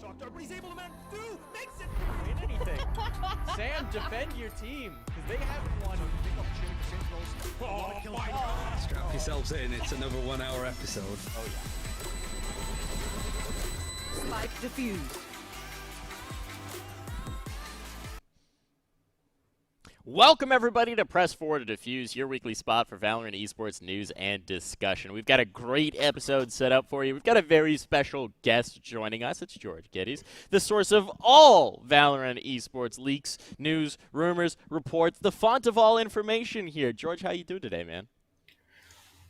shock dart, but he's able to do makes it win anything. Sam, defend your team because they haven't won. Oh my God! Strap yourselves in. It's another 1 hour episode. Oh yeah. Spike defused. Welcome, everybody, to Press Forward to Defuse, your weekly spot for Valorant esports news and discussion. We've got a great episode set up for you. We've got a very special guest joining us. It's George Geddes, the source of all Valorant esports leaks, news, rumors, reports, the font of all information here. George, how you doing today, man?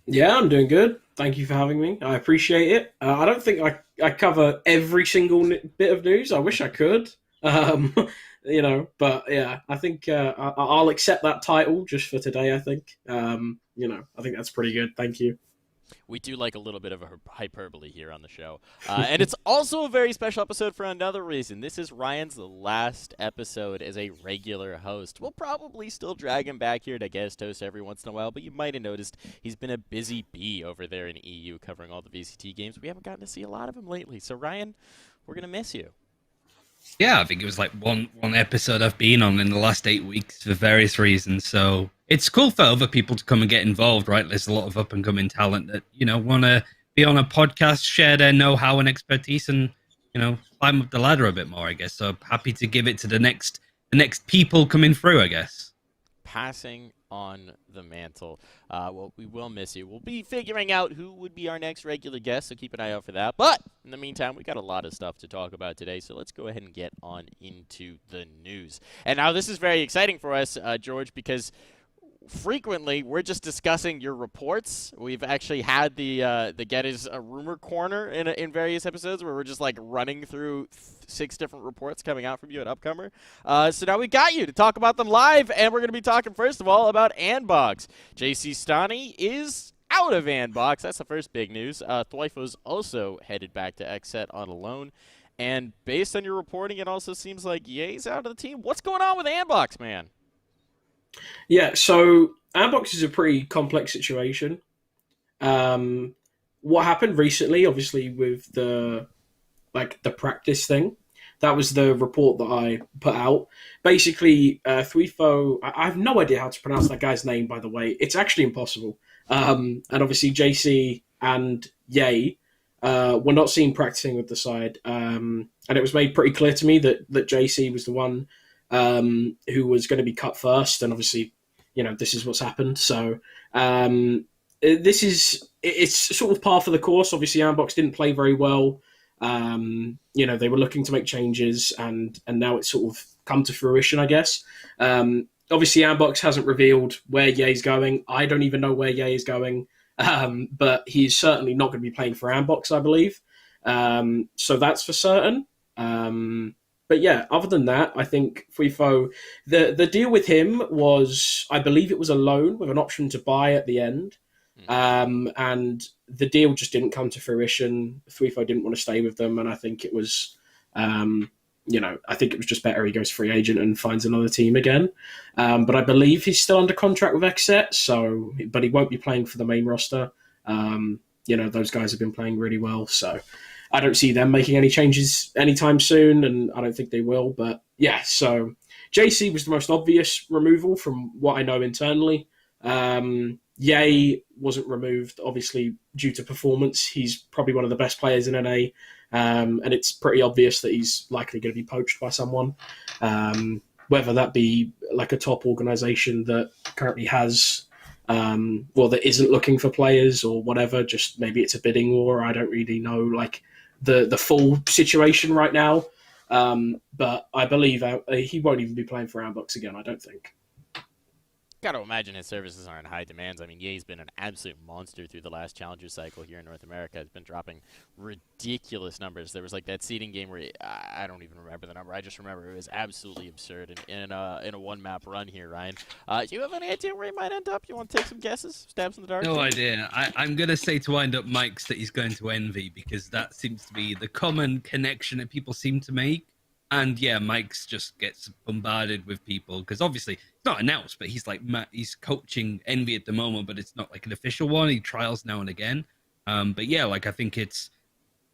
Yeah, I'm doing good. Thank you for having me. I appreciate it. I don't think I cover every single bit of news. I wish I could. But yeah, I think I'll accept that title just for today, I think. I think that's pretty good. Thank you. We do like a little bit of a hyperbole here on the show. And it's also a very special episode for another reason. This is Ryan's last episode as a regular host. We'll probably still drag him back here to guest host every once in a while, but you might have noticed he's been a busy bee over there in EU covering all the VCT games. We haven't gotten to see a lot of him lately. So, Ryan, we're going to miss you. Yeah, I think it was like one episode I've been on in the last 8 weeks for various reasons. So it's cool for other people to come and get involved, right? There's a lot of up-and-coming talent that, want to be on a podcast, share their know-how and expertise and, climb up the ladder a bit more, I guess. So happy to give it to the next people coming through, I guess. Passing on the mantle. Well, we will miss you. We'll be figuring out who would be our next regular guest, so keep an eye out for that. But in the meantime, we got a lot of stuff to talk about today, so let's go ahead and get on into the news. And now this is very exciting for us, George, because frequently we're just discussing your reports. We've actually had the Geddes rumor corner in various episodes where we're just like running through 6 different reports coming out from you at Upcomer. So now we got you to talk about them live, and we're going to be talking first of all about Andbox. JC Stani is out of Andbox. That's the first big news. Thwyfo's also headed back to XSET on a loan. And based on your reporting, it also seems like Ye's out of the team. What's going on with Andbox, man? Yeah, so Andbox is a pretty complex situation. What happened recently, obviously, with the practice thing, that was the report that I put out. Basically, Thwyfo, I have no idea how to pronounce that guy's name, by the way. It's actually impossible. And obviously, JC and Ye were not seen practicing with the side. And it was made pretty clear to me that JC was the one who was going to be cut first, and obviously, this is what's happened. So it's sort of par for the course. Obviously, Andbox didn't play very well. They were looking to make changes, and now it's sort of come to fruition, I guess. Obviously, Andbox hasn't revealed where Ye's going. I don't even know where Ye is going, but he's certainly not going to be playing for Andbox, I believe. So that's for certain. But yeah, other than that, I think Thwyfo, the deal with him was, I believe it was a loan with an option to buy at the end. And the deal just didn't come to fruition. Thwyfo didn't want to stay with them. And I think it was, I think it was just better he goes free agent and finds another team again. But I believe he's still under contract with XSET, but he won't be playing for the main roster. Those guys have been playing really well, so I don't see them making any changes anytime soon, and I don't think they will. But yeah, so JC was the most obvious removal from what I know internally. Ye wasn't removed, obviously, due to performance. He's probably one of the best players in NA, and it's pretty obvious that he's likely going to be poached by someone, whether that be like a top organization that currently has, that isn't looking for players or whatever. Just maybe it's a bidding war. I don't really know, the full situation right now. But I believe he won't even be playing for Andbox again, I don't think. Got to imagine his services are in high demands. I mean, Ye's been an absolute monster through the last Challenger cycle here in North America. He's been dropping ridiculous numbers. There was that seeding game where I don't even remember the number. I just remember it was absolutely absurd in a one-map run here, Ryan. Do you have any idea where he might end up? You want to take some guesses? Stabs in the dark? No idea. I'm going to say to wind up Mike's that he's going to Envy because that seems to be the common connection that people seem to make. And yeah, Mike's just gets bombarded with people because obviously it's not announced, but he's coaching Envy at the moment, but it's not an official one. He trials now and again. But yeah, I think it's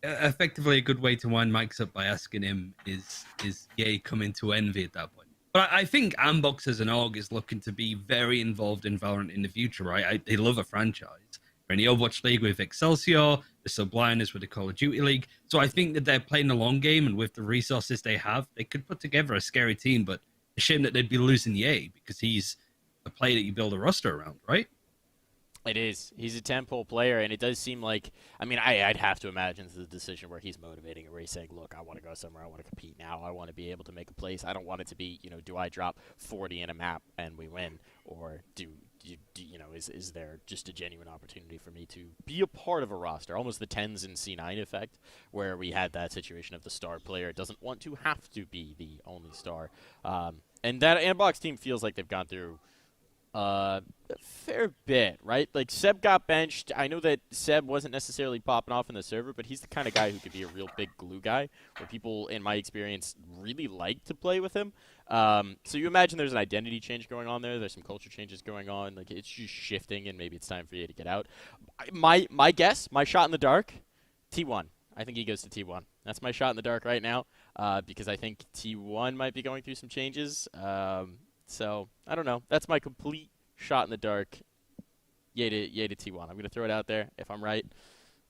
effectively a good way to wind Mike's up by asking him is Yay coming to envy at that point. But I think Ambox as an org is looking to be very involved in Valorant in the future, right? They love a franchise. They're in the Overwatch League with Excelsior, the Subliners with the Call of Duty League. So I think that they're playing the long game, and with the resources they have, they could put together a scary team. But a shame that they'd be losing Yay because he's a player that you build a roster around, right? It is. He's a 10-pole player, and it does seem like, I mean, I'd have to imagine it's a decision where he's motivating it, where he's saying, look, I want to go somewhere, I want to compete now, I want to be able to make a place. I don't want it to be, do I drop 40 in a map and we win, or is there just a genuine opportunity for me to be a part of a roster, almost the tens in C9 effect, where we had that situation of the star player doesn't want to have to be the only star. And that Ambox team feels like they've gone through a fair bit, right? Like, Seb got benched. I know that Seb wasn't necessarily popping off in the server, but he's the kind of guy who could be a real big glue guy, where people, in my experience, really like to play with him. So you imagine there's an identity change going on there. There's some culture changes going on. Like, it's just shifting, and maybe it's time for you to get out. My guess, my shot in the dark, T1. I think he goes to T1. That's my shot in the dark right now, because I think T1 might be going through some changes. So, I don't know. That's my complete shot in the dark. Yay to T1. I'm going to throw it out there. If I'm right,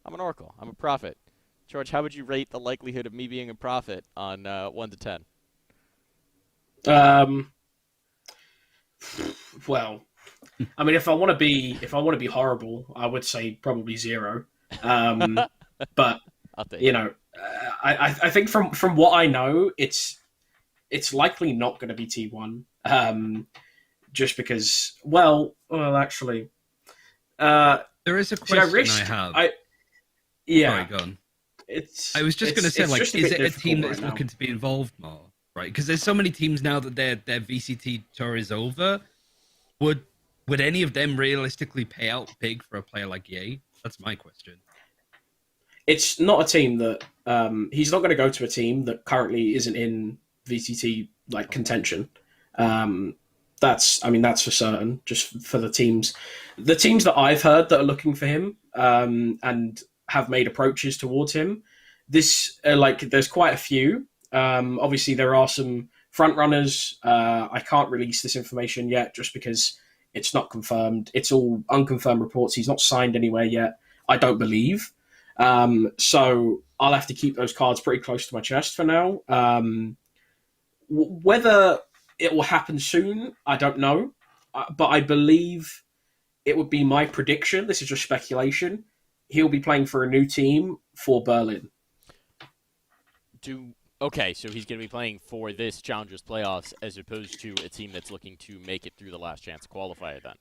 I'm an Oracle. I'm a prophet. George, how would you rate the likelihood of me being a prophet on 1 to 10? Well, I mean, if I want to be horrible, I would say probably 0. But I'll take it. I think from what I know, it's likely not going to be T1. Just because, actually, there is a question I have. Yeah. Sorry, go on. I was just going to say, like, is it a team that is looking to be involved more, right? Because there's so many teams now that their VCT tour is over. Would any of them realistically pay out big for a player like Ye? That's my question. It's not a team that he's not going to go to a team that currently isn't in VCT contention. That's for certain. Just for the teams that I've heard that are looking for him and have made approaches towards him. There's quite a few. Obviously, there are some front runners. I can't release this information yet, just because it's not confirmed. It's all unconfirmed reports. He's not signed anywhere yet, I don't believe. So I'll have to keep those cards pretty close to my chest for now. Whether it will happen soon, I don't know. But I believe it would be my prediction. This is just speculation. He'll be playing for a new team for Berlin. Okay, so he's going to be playing for this Challengers playoffs as opposed to a team that's looking to make it through the last chance qualifier then.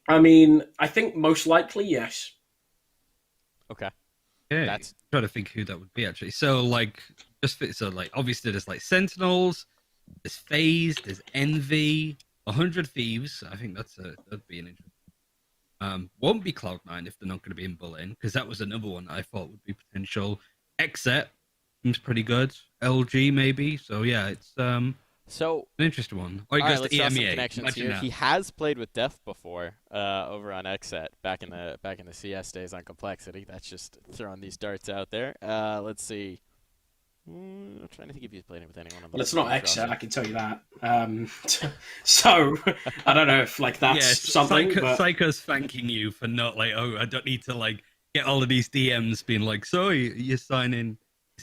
I mean, I think most likely, yes. Okay. Yeah, I'm trying to think who that would be, actually. So, obviously there's, Sentinels, there's FaZe, there's Envy, 100 Thieves. I think that'd be an interesting. Won't be Cloud9 if they're not going to be in Berlin, because that was another one I thought would be potential. Exet seems pretty good. LG, maybe. So, yeah, it's an interesting one. Or he goes let's to draw some EMEA. connections here. He has played with Def before over on Exet back in the CS days on Complexity. That's just throwing these darts out there. Let's see. I'm trying to think if he's played with anyone. Well, it's not Exet, I can tell you that. So I don't know if that's something. Psycho's thanking you for not I don't need to get all of these DMs being so you're signing.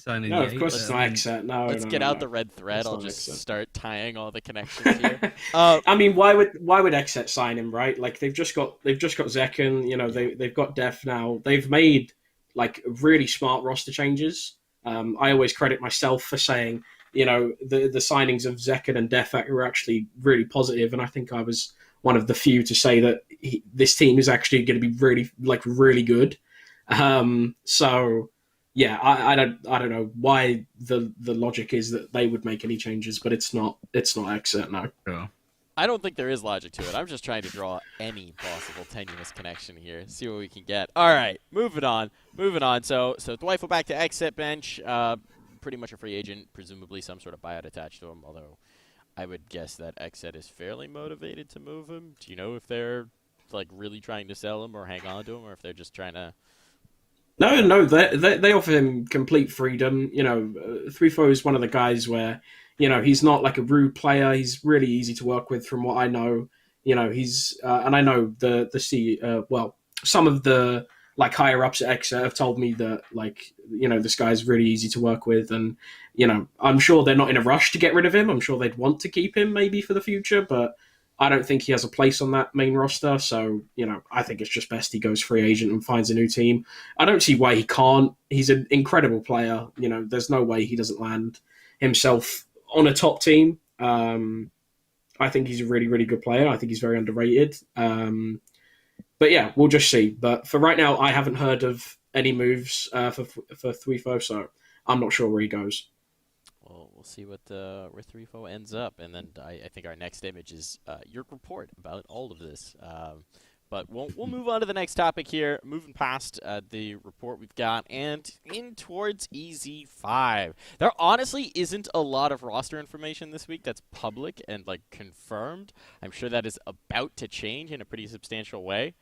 No, of course it's not Exet. No, let's get out the red thread. It's I'll not just Exet. start tying all the connections here. I mean, why would Exet sign him, right? They've just got Zekken. They've got Def now. They've made really smart roster changes. I always credit myself for saying, the signings of Zekken and Def were actually really positive, and I think I was one of the few to say that this team is actually going to be really really good. So. Yeah, I don't know why the logic is that they would make any changes, but it's not Exet, no. Yeah. I don't think there is logic to it. I'm just trying to draw any possible tenuous connection here. See what we can get. All right, moving on. So Dwight back to Exet bench. Pretty much a free agent, presumably some sort of buyout attached to him. Although I would guess that Exet is fairly motivated to move him. Do you know if they're really trying to sell him or hang on to him, or if they're just trying to No, they offer him complete freedom. You know, Threefo is one of the guys where, you know, he's not like a rude player. He's really easy to work with, from what I know. You know, he's and I know well, some of the like higher ups at Exa have told me that, like, you know, this guy's really easy to work with, and you know, I'm sure they're not in a rush to get rid of him. I'm sure they'd want to keep him maybe for the future, but I don't think he has a place on that main roster. So, you know, I think it's just best he goes free agent and finds a new team. I don't see why he can't. He's an incredible player. You know, there's no way he doesn't land himself on a top team. I think he's a really, really good player. I think he's very underrated. But yeah, we'll just see. But for right now, I haven't heard of any moves for Threefo, so I'm not sure where he goes. Well, we'll see what where 3-4 ends up, and then I think our next image is your report about all of this. But we'll move on to the next topic here, moving past the report we've got and in towards EZ5. There honestly isn't a lot of roster information this week that's public and like confirmed. I'm sure that is about to change in a pretty substantial way.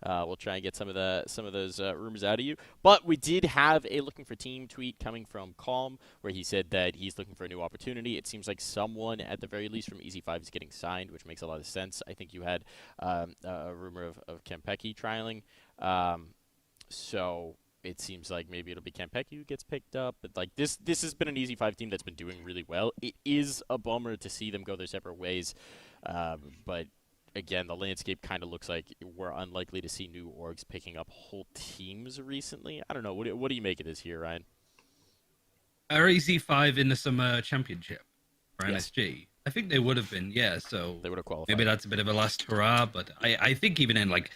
We'll try and get some of those rumors out of you. But we did have a looking for team tweet coming from Calm, where he said that he's looking for a new opportunity. It seems like someone, at the very least, from EZ5 is getting signed, which makes a lot of sense. I think you had a rumor of Kempeki trialing. So it seems like maybe it'll be Kempeki who gets picked up. But like this has been an EZ5 team that's been doing really well. It is a bummer to see them go their separate ways. But again, the landscape kind of looks like we're unlikely to see new orgs picking up whole teams recently. I don't know. What do you make of this here, Ryan? Are EZ5 in the summer championship for Yes. NSG? I think they would have been, yeah. So They would have qualified. maybe that's a bit of a last hurrah, but I think even in like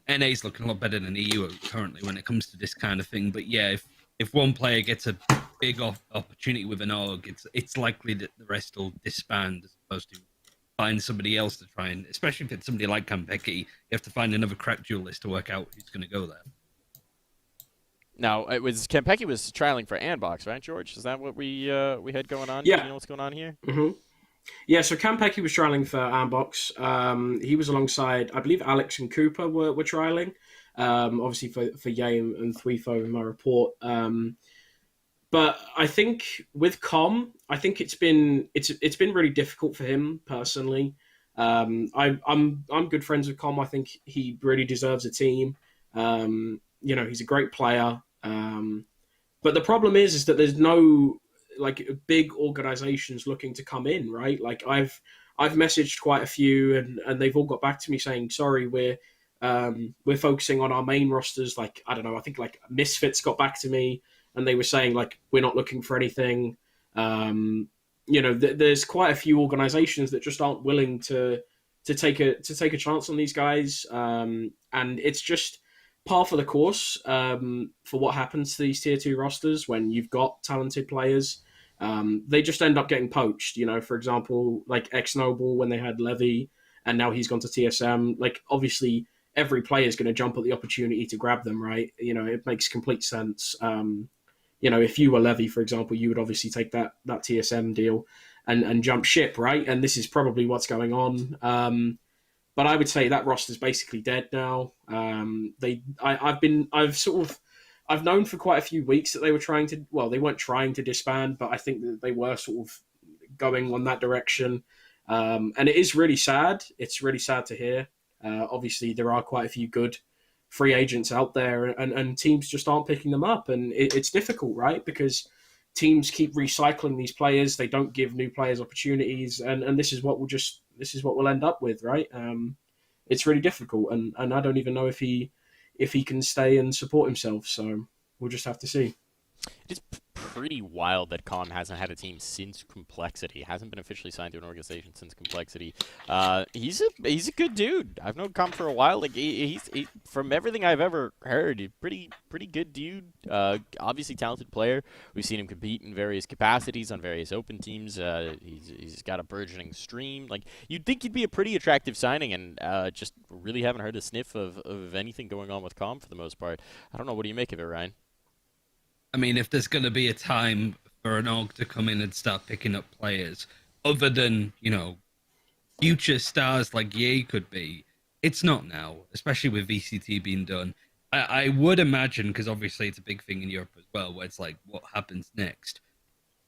NA's looking a lot better than EU currently when it comes to this kind of thing. But yeah, if one player gets a big opportunity with an org, it's likely that the rest will disband as opposed to find somebody else to try and, especially if it's somebody like Kampeki, you have to find another crack duelist to work out who's going to go there. Now, it was Kempeki was trialing for Anbox, right, George? Is that what we had going on? Yeah. You know what's going on here? Mm-hmm. Yeah, so Kampeki was trialing for Ambox. He was alongside, I believe, Alex and Cooper were trialing. Obviously for Ye and Threefo in my report. But I think with Com, I think it's been really difficult for him personally. I'm good friends with Com. I think he really deserves a team. You know, he's a great player. But the problem is that there's no like big organizations looking to come in, right? Like I've messaged quite a few, and they've all got back to me saying, sorry, we're focusing on our main rosters. Like, I don't know, I think like Misfits got back to me, and they were saying like we're not looking for anything. You know, there's quite a few organizations that just aren't willing to take a chance on these guys, and it's just par for the course for what happens to these tier 2 rosters when you've got talented players. They just end up getting poached. You know, for example, like Ex Noble when they had Levy, and now he's gone to TSM. Like, obviously, every player is going to jump at the opportunity to grab them, right? You know, it makes complete sense. You know, if you were Levy, for example, you would obviously take that TSM deal and jump ship, right? And this is probably what's going on. But I would say that roster's basically dead now. I've known for quite a few weeks that they were trying to, well, they weren't trying to disband, but I think that they were sort of going on that direction. And it is really sad. It's really sad to hear. Obviously, there are quite a few good free agents out there, and teams just aren't picking them up. And it's difficult, right? Because teams keep recycling these players. They don't give new players opportunities. And this is what we'll end up with, right? It's really difficult. And I don't even know if he can stay and support himself. So we'll just have to see. It is pretty wild that Con hasn't had a team since Complexity. Hasn't been officially signed to an organization since Complexity. He's a good dude. I've known Con for a while. Like he's from everything I've ever heard, he's pretty good dude. Obviously talented player. We've seen him compete in various capacities on various open teams. He's got a burgeoning stream. Like you'd think he'd be a pretty attractive signing, and just really haven't heard a sniff of anything going on with Com for the most part. I don't know. What do you make of it, Ryan? I mean, if there's going to be a time for an org to come in and start picking up players, other than, you know, future stars like Ye could be, it's not now, especially with VCT being done. I would imagine, because obviously it's a big thing in Europe as well, where it's like, what happens next?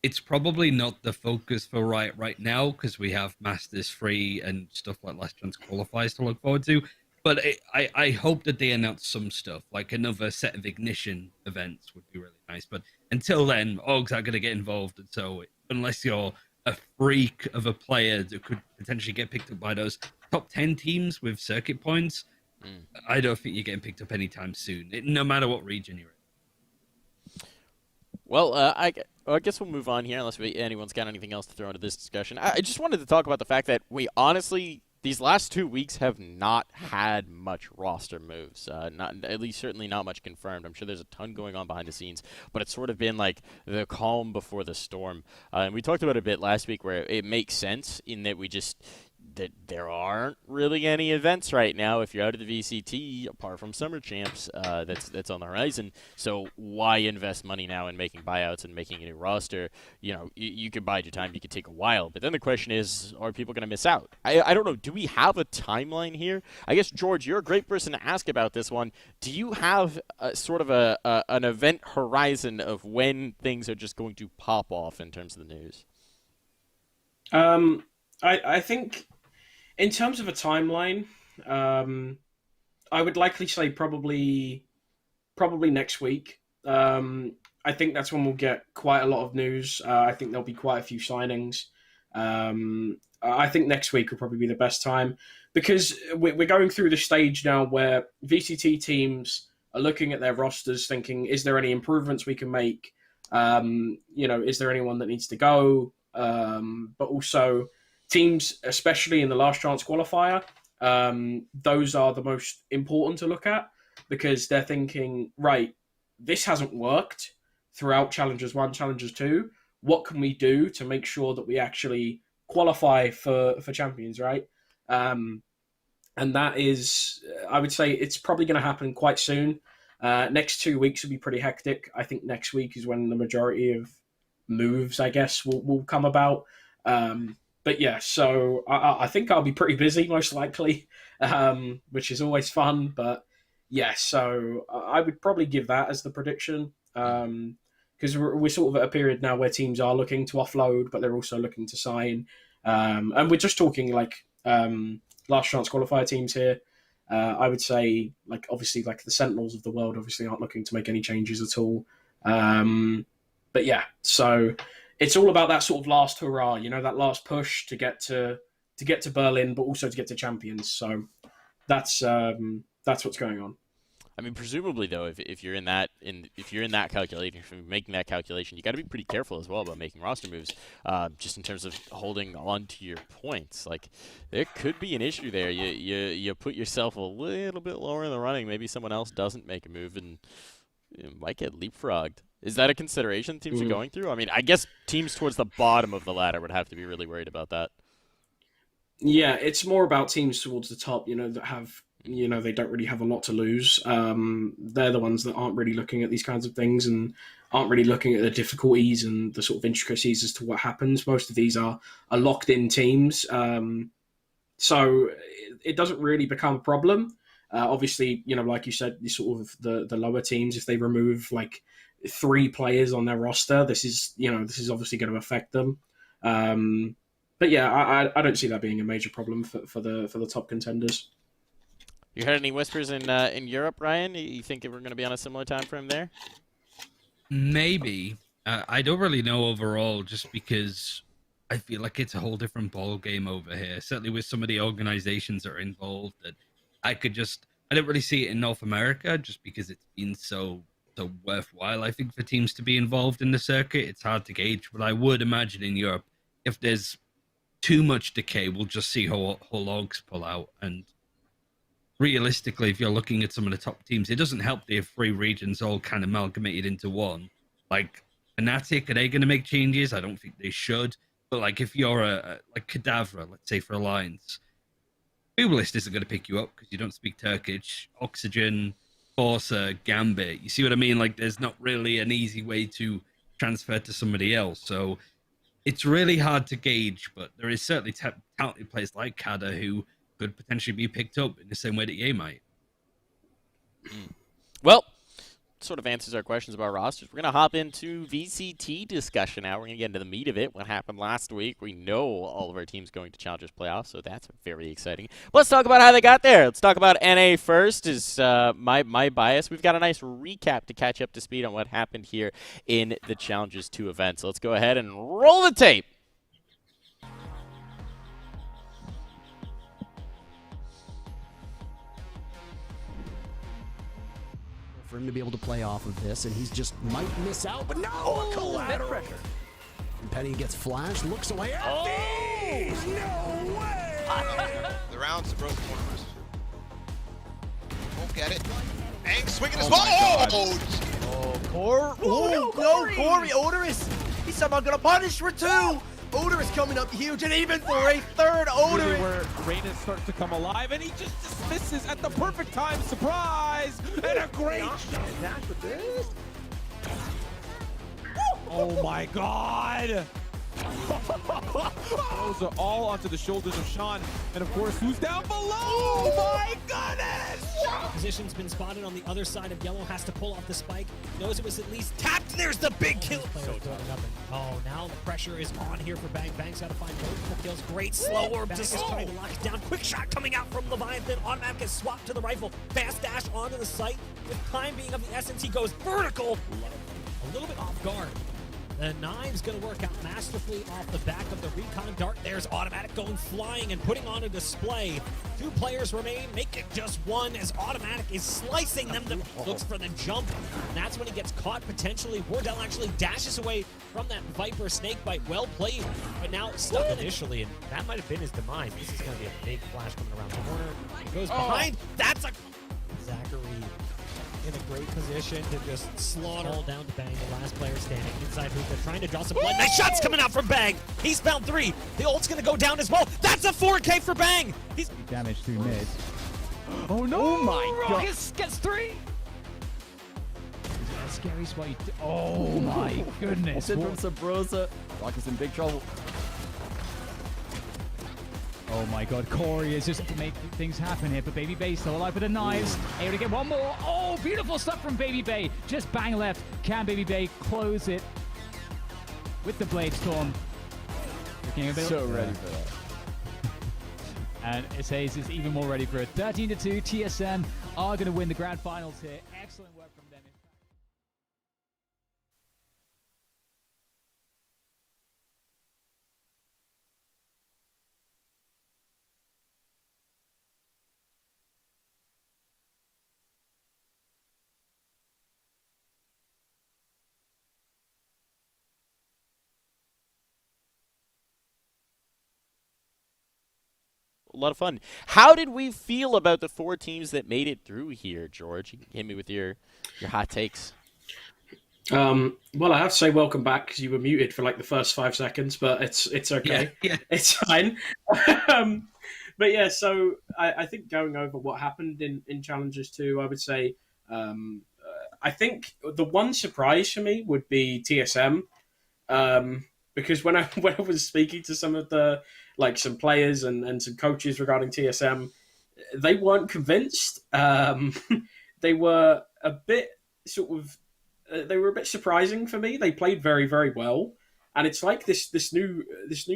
It's probably not the focus for Riot right now, because we have Masters 3 and stuff like Last Chance qualifiers to look forward to. But I hope that they announce some stuff, like another set of Ignition events would be really nice. But until then, Orgs are going to get involved. And so, unless you're a freak of a player that could potentially get picked up by those top 10 teams with circuit points, I don't think you're getting picked up anytime soon, no matter what region you're in. Well, I guess we'll move on here unless anyone's got anything else to throw into this discussion. I just wanted to talk about the fact that we honestly, these last 2 weeks have not had much roster moves. Not at least certainly not much confirmed. I'm sure there's a ton going on behind the scenes, but it's sort of been like the calm before the storm. And we talked about it a bit last week where it makes sense in that that there aren't really any events right now if you're out of the VCT apart from Summer Champs that's on the horizon. So why invest money now in making buyouts and making a new roster? You could bide your time. You could take a while. But then the question is, are people going to miss out? I don't know. Do we have a timeline here? I guess, George, you're a great person to ask about this one. Do you have sort of an event horizon of when things are just going to pop off in terms of the news? I think in terms of a timeline, I would likely say probably next week. I think that's when we'll get quite a lot of news. I think there'll be quite a few signings. I think next week will probably be the best time because we're going through the stage now where VCT teams are looking at their rosters thinking, is there any improvements we can make? Is there anyone that needs to go? But also teams, especially in the last chance qualifier, those are the most important to look at because they're thinking, right, this hasn't worked throughout Challengers 1, Challengers 2. What can we do to make sure that we actually qualify for champions, right? And that is, I would say it's probably going to happen quite soon. Next 2 weeks will be pretty hectic. I think next week is when the majority of moves, I guess, will come about. But yeah, so I think I'll be pretty busy, most likely, which is always fun. But yeah, so I would probably give that as the prediction. Because we're sort of at a period now where teams are looking to offload, but they're also looking to sign. And we're just talking like last chance qualifier teams here. I would say, like, obviously, like the Sentinels of the world obviously aren't looking to make any changes at all. But yeah, so it's all about that sort of last hurrah, that last push to get to Berlin, but also to get to champions. So that's what's going on. I mean, presumably though, if you're in that calculation, if you're making that calculation, you got to be pretty careful as well about making roster moves, just in terms of holding on to your points. Like, there could be an issue there. You put yourself a little bit lower in the running. Maybe someone else doesn't make a move, and you might get leapfrogged. Is that a consideration teams are going through? I mean, I guess teams towards the bottom of the ladder would have to be really worried about that. Yeah, it's more about teams towards the top, that have, they don't really have a lot to lose. They're the ones that aren't really looking at these kinds of things and aren't really looking at the difficulties and the sort of intricacies as to what happens. Most of these are locked in teams. So it doesn't really become a problem. Obviously, like you said, the sort of the lower teams, if they remove like 3 players on their roster, this is obviously going to affect them. But yeah, I don't see that being a major problem for the top contenders. You heard any whispers in Europe, Ryan? You think we're going to be on a similar time frame there? Maybe. I don't really know overall, just because I feel like it's a whole different ball game over here. Certainly with some of the organizations that are involved, that I don't really see it in North America, just because it's been so worthwhile, I think, for teams to be involved in the circuit. It's hard to gauge, but I would imagine in Europe, if there's too much decay, we'll just see whole logs pull out. And realistically, if you're looking at some of the top teams, it doesn't help the 3 regions all kind of amalgamated into one. Like, Fnatic, are they going to make changes? I don't think they should. But like, if you're like Cadavra, let's say for Alliance, Boobalist isn't going to pick you up because you don't speak Turkish. Oxygen, Forza, Gambit. You see what I mean? Like, there's not really an easy way to transfer to somebody else. So it's really hard to gauge, but there is certainly talented players like Kada who could potentially be picked up in the same way that Ye might. Well, sort of answers our questions about rosters. We're going to hop into VCT discussion now. We're going to get into the meat of it. What happened last week? We know all of our teams going to Challengers playoffs, so that's very exciting. Let's talk about how they got there. Let's talk about NA first. Is my bias. We've got a nice recap to catch up to speed on what happened here in the Challengers 2 event. So let's go ahead and roll the tape. For him to be able to play off of this, and he's just might miss out, but no, collateral pressure. And Penny gets flashed, looks away. Defuse! No way! The rounds to broken corners. Won't get it. Ang swinging as well. Corey Odorous. He's somehow gonna punish for 2. Odorous coming up huge, and even for a third Odorous. Really where Reyna starts to come alive, and he just dismisses at the perfect time. Surprise! And a great shot. Dash with this. Oh my god! Those are all onto the shoulders of Sean. And of course, who's down below? Oh my goodness! Position's been spotted on the other side of yellow, has to pull off the spike, knows it was at least tapped. There's the big kill. Oh, now the pressure is on here for Bang. Bang's got to find multiple kills. Great slow orb. Bang is trying to lock it down. Quick shot coming out from Leviathan. Automatic is swapped to the rifle. Fast dash onto the site. With time being of the essence, he goes vertical. A little bit off guard. The knive's going to work out masterfully off the back of the recon dart. There's Automatic going flying and putting on a display. 2 players remain, make it just 1 as Automatic is slicing them. Looks for the jump, and that's when he gets caught potentially. Wardell actually dashes away from that Viper snakebite. Well played, but now stuck initially, and that might have been his demise. This is going to be a big flash coming around the corner. He goes behind. That's a... Zachary in a great position to just slaughter. All down to Bang, the last player standing inside hoop. They're trying to draw some blood. Nice shots coming out from Bang. He's found 3. The ult's gonna go down as well. That's a 4K for Bang. He's damage through mid. Oh no! Oh my god! Gets 3. That's scary spot. Oh my goodness! From Sabrosa. Rock is in big trouble. Oh my god, Corey is just making things happen here, but Baby Bay still alive with the knives. Able to get one more. Oh, beautiful stuff from Baby Bay. Just bang left. Can Baby Bay close it with the Blade Storm? So ready for that. And Isays is even more ready for it. 13-2, TSM are going to win the grand finals here. Excellent work from them. A lot of fun. How did we feel about the 4 teams that made it through here, George? You can hit me with your hot takes. Well, I have to say welcome back because you were muted for like the first 5 seconds, but it's okay. Yeah. It's fine. But yeah, so I think going over what happened in Challengers 2, I would say I think the one surprise for me would be TSM because when I was speaking to some of the some players and some coaches regarding TSM, they weren't convinced. They were a bit they were a bit surprising for me. They played very, very well, and it's like this new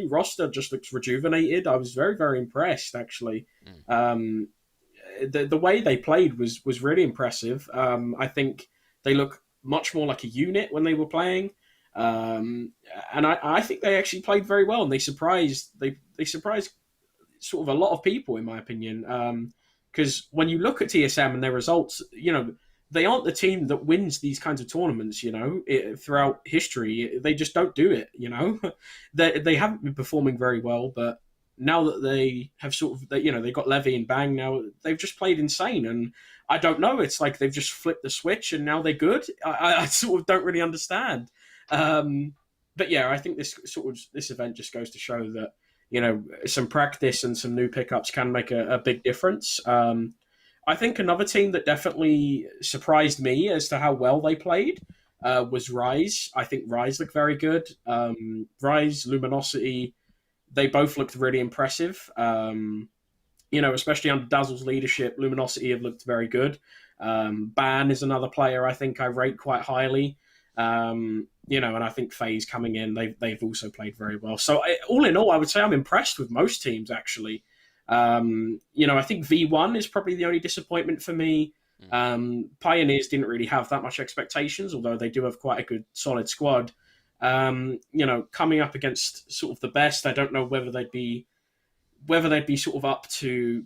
roster just looks rejuvenated. I was very, very impressed actually. The way they played was really impressive. I think they look much more like a unit when they were playing. And I think they actually played very well, and they surprised sort of a lot of people, in my opinion. Because when you look at TSM and their results, they aren't the team that wins these kinds of tournaments. Throughout history, they just don't do it. They haven't been performing very well, but now that they have they got Levy and Bang now, they've just played insane. And I don't know, it's like they've just flipped the switch and now they're good. I sort of don't really understand. But yeah, I think this event just goes to show that some practice and some new pickups can make a big difference. I think another team that definitely surprised me as to how well they played was Rise. I think Rise looked very good. Rise, Luminosity, they both looked really impressive. Especially under Dazzle's leadership, Luminosity have looked very good. Ban is another player I think I rate quite highly. You know, and I think FaZe coming in, they've also played very well. So all in all, I would say I'm impressed with most teams, actually. You know, I think V1 is probably the only disappointment for me. Pioneers didn't really have that much expectations, although they do have quite a good, solid squad. You know, coming up against sort of the best, I don't know whether they'd be sort of up to.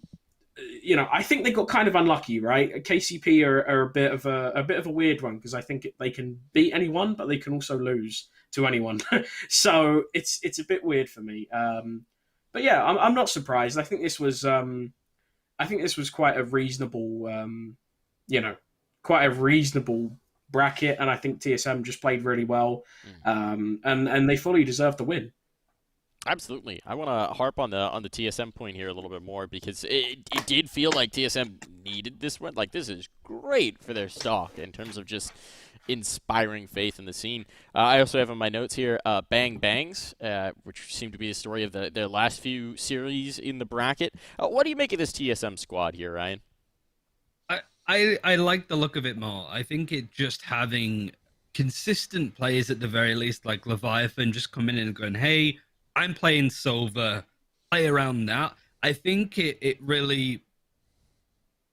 You know, I think they got kind of unlucky, right? KCP are a bit of a weird one because I think they can beat anyone, but they can also lose to anyone. So it's a bit weird for me. But yeah, I'm not surprised. I think this was quite a reasonable, you know, quite a reasonable bracket, and I think TSM just played really well, and they fully deserved the win. Absolutely. I want to harp on the TSM point here a little bit more because it did feel like TSM needed this win. Like, this is great for their stock in terms of just inspiring faith in the scene. I also have in my notes here Bang Bangs, which seemed to be the story of their last few series in the bracket. What do you make of this TSM squad here, Ryan? I like the look of it more. I think it just having consistent players at the very least, like Leviathan, just coming in and going, hey, I'm playing Silver, play around that. I think it really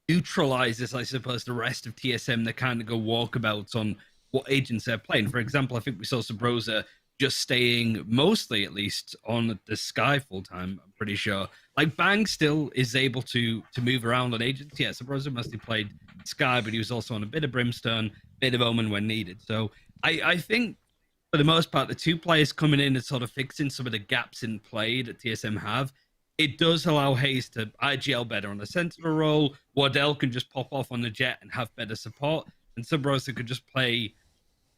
neutralizes, I suppose, the rest of TSM that kind of go walkabouts on what agents they're playing. For example, I think we saw Sabrosa just staying mostly, at least, on the Sky full time, I'm pretty sure. Like, Bang still is able to move around on agents. Yeah, Sabrosa mostly played Sky, but he was also on a bit of Brimstone, bit of Omen when needed. So I think, for the most part, the two players coming in and sort of fixing some of the gaps in play that TSM have, it does allow Hayes to IGL better on the Sentinel role. Wardell can just pop off on the Jet and have better support. And Subrosa could just play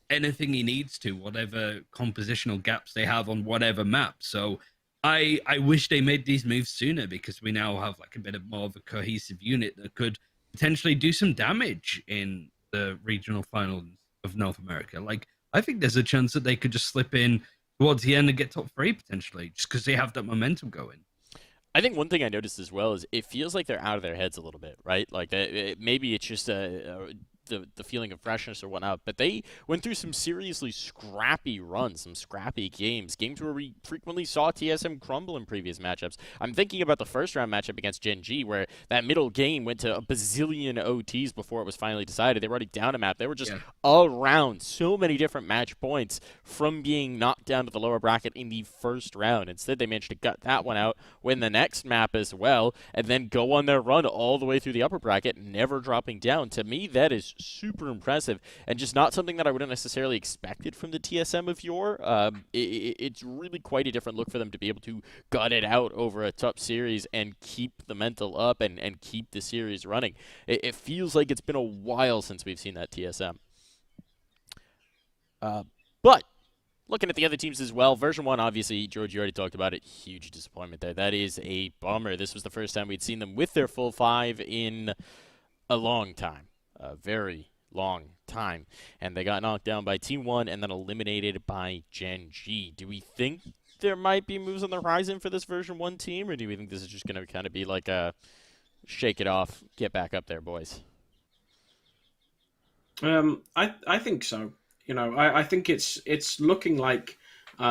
anything he needs to, whatever compositional gaps they have on whatever map. So I wish they made these moves sooner, because we now have like a bit of more of a cohesive unit that could potentially do some damage in the regional finals of North America. Like, I think there's a chance that they could just slip in towards the end and get top 3 potentially, just because they have that momentum going. I think one thing I noticed as well is it feels like they're out of their heads a little bit, right? Like, maybe it's just the feeling of freshness or whatnot, but they went through some seriously scrappy runs, some scrappy games where we frequently saw TSM crumble in previous matchups. I'm thinking about the first round matchup against Gen G, where that middle game went to a bazillion OTs before it was finally decided. They were already down a map. They were just around so many different match points from being knocked down to the lower bracket in the first round. Instead, they managed to gut that one out, win the next map as well, and then go on their run all the way through the upper bracket, never dropping down. To me, that is super impressive, and just not something that I would have necessarily expected from the TSM of yore. It's really quite a different look for them to be able to gut it out over a tough series and keep the mental up and keep the series running. It feels like it's been a while since we've seen that TSM. But looking at the other teams as well, version 1, obviously, George, you already talked about it. Huge disappointment there. That is a bummer. This was the first time we'd seen them with their full 5 in a long time. A very long time. And they got knocked down by Team 1 and then eliminated by Gen G. Do we think there might be moves on the horizon for this version 1 team, or do we think this is just going to kind of be like a shake it off, get back up there, boys? I think so. You know, I think it's looking like, you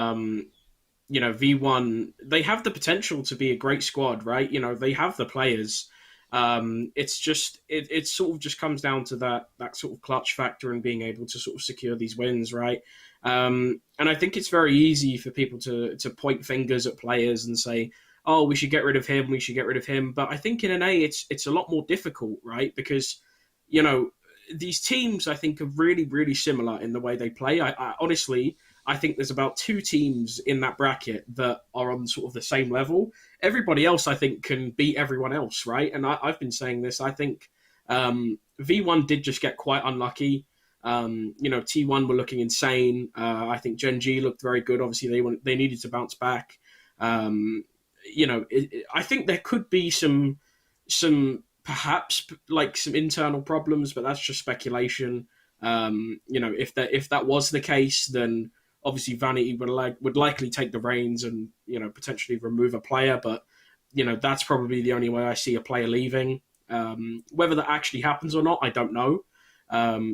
know, V1, they have the potential to be a great squad, right? You know, they have the players. It's just, it sort of just comes down to that sort of clutch factor and being able to sort of secure these wins, right? And I think it's very easy for people to point fingers at players and say, oh, we should get rid of him, we should get rid of him. But I think in NA, it's a lot more difficult, right? Because, you know, these teams, I think, are really, really similar in the way they play. I honestly, I think there's about 2 teams in that bracket that are on sort of the same level. Everybody else, I think, can beat everyone else, right? And I've been saying this. I think V1 did just get quite unlucky. You know, T1 were looking insane. I think Gen G looked very good. Obviously, they needed to bounce back. You know, I think there could be some perhaps like some internal problems, but that's just speculation. You know, if that was the case, then obviously Vanity would likely take the reins and, you know, potentially remove a player. But, you know, that's probably the only way I see a player leaving. Whether that actually happens or not, I don't know.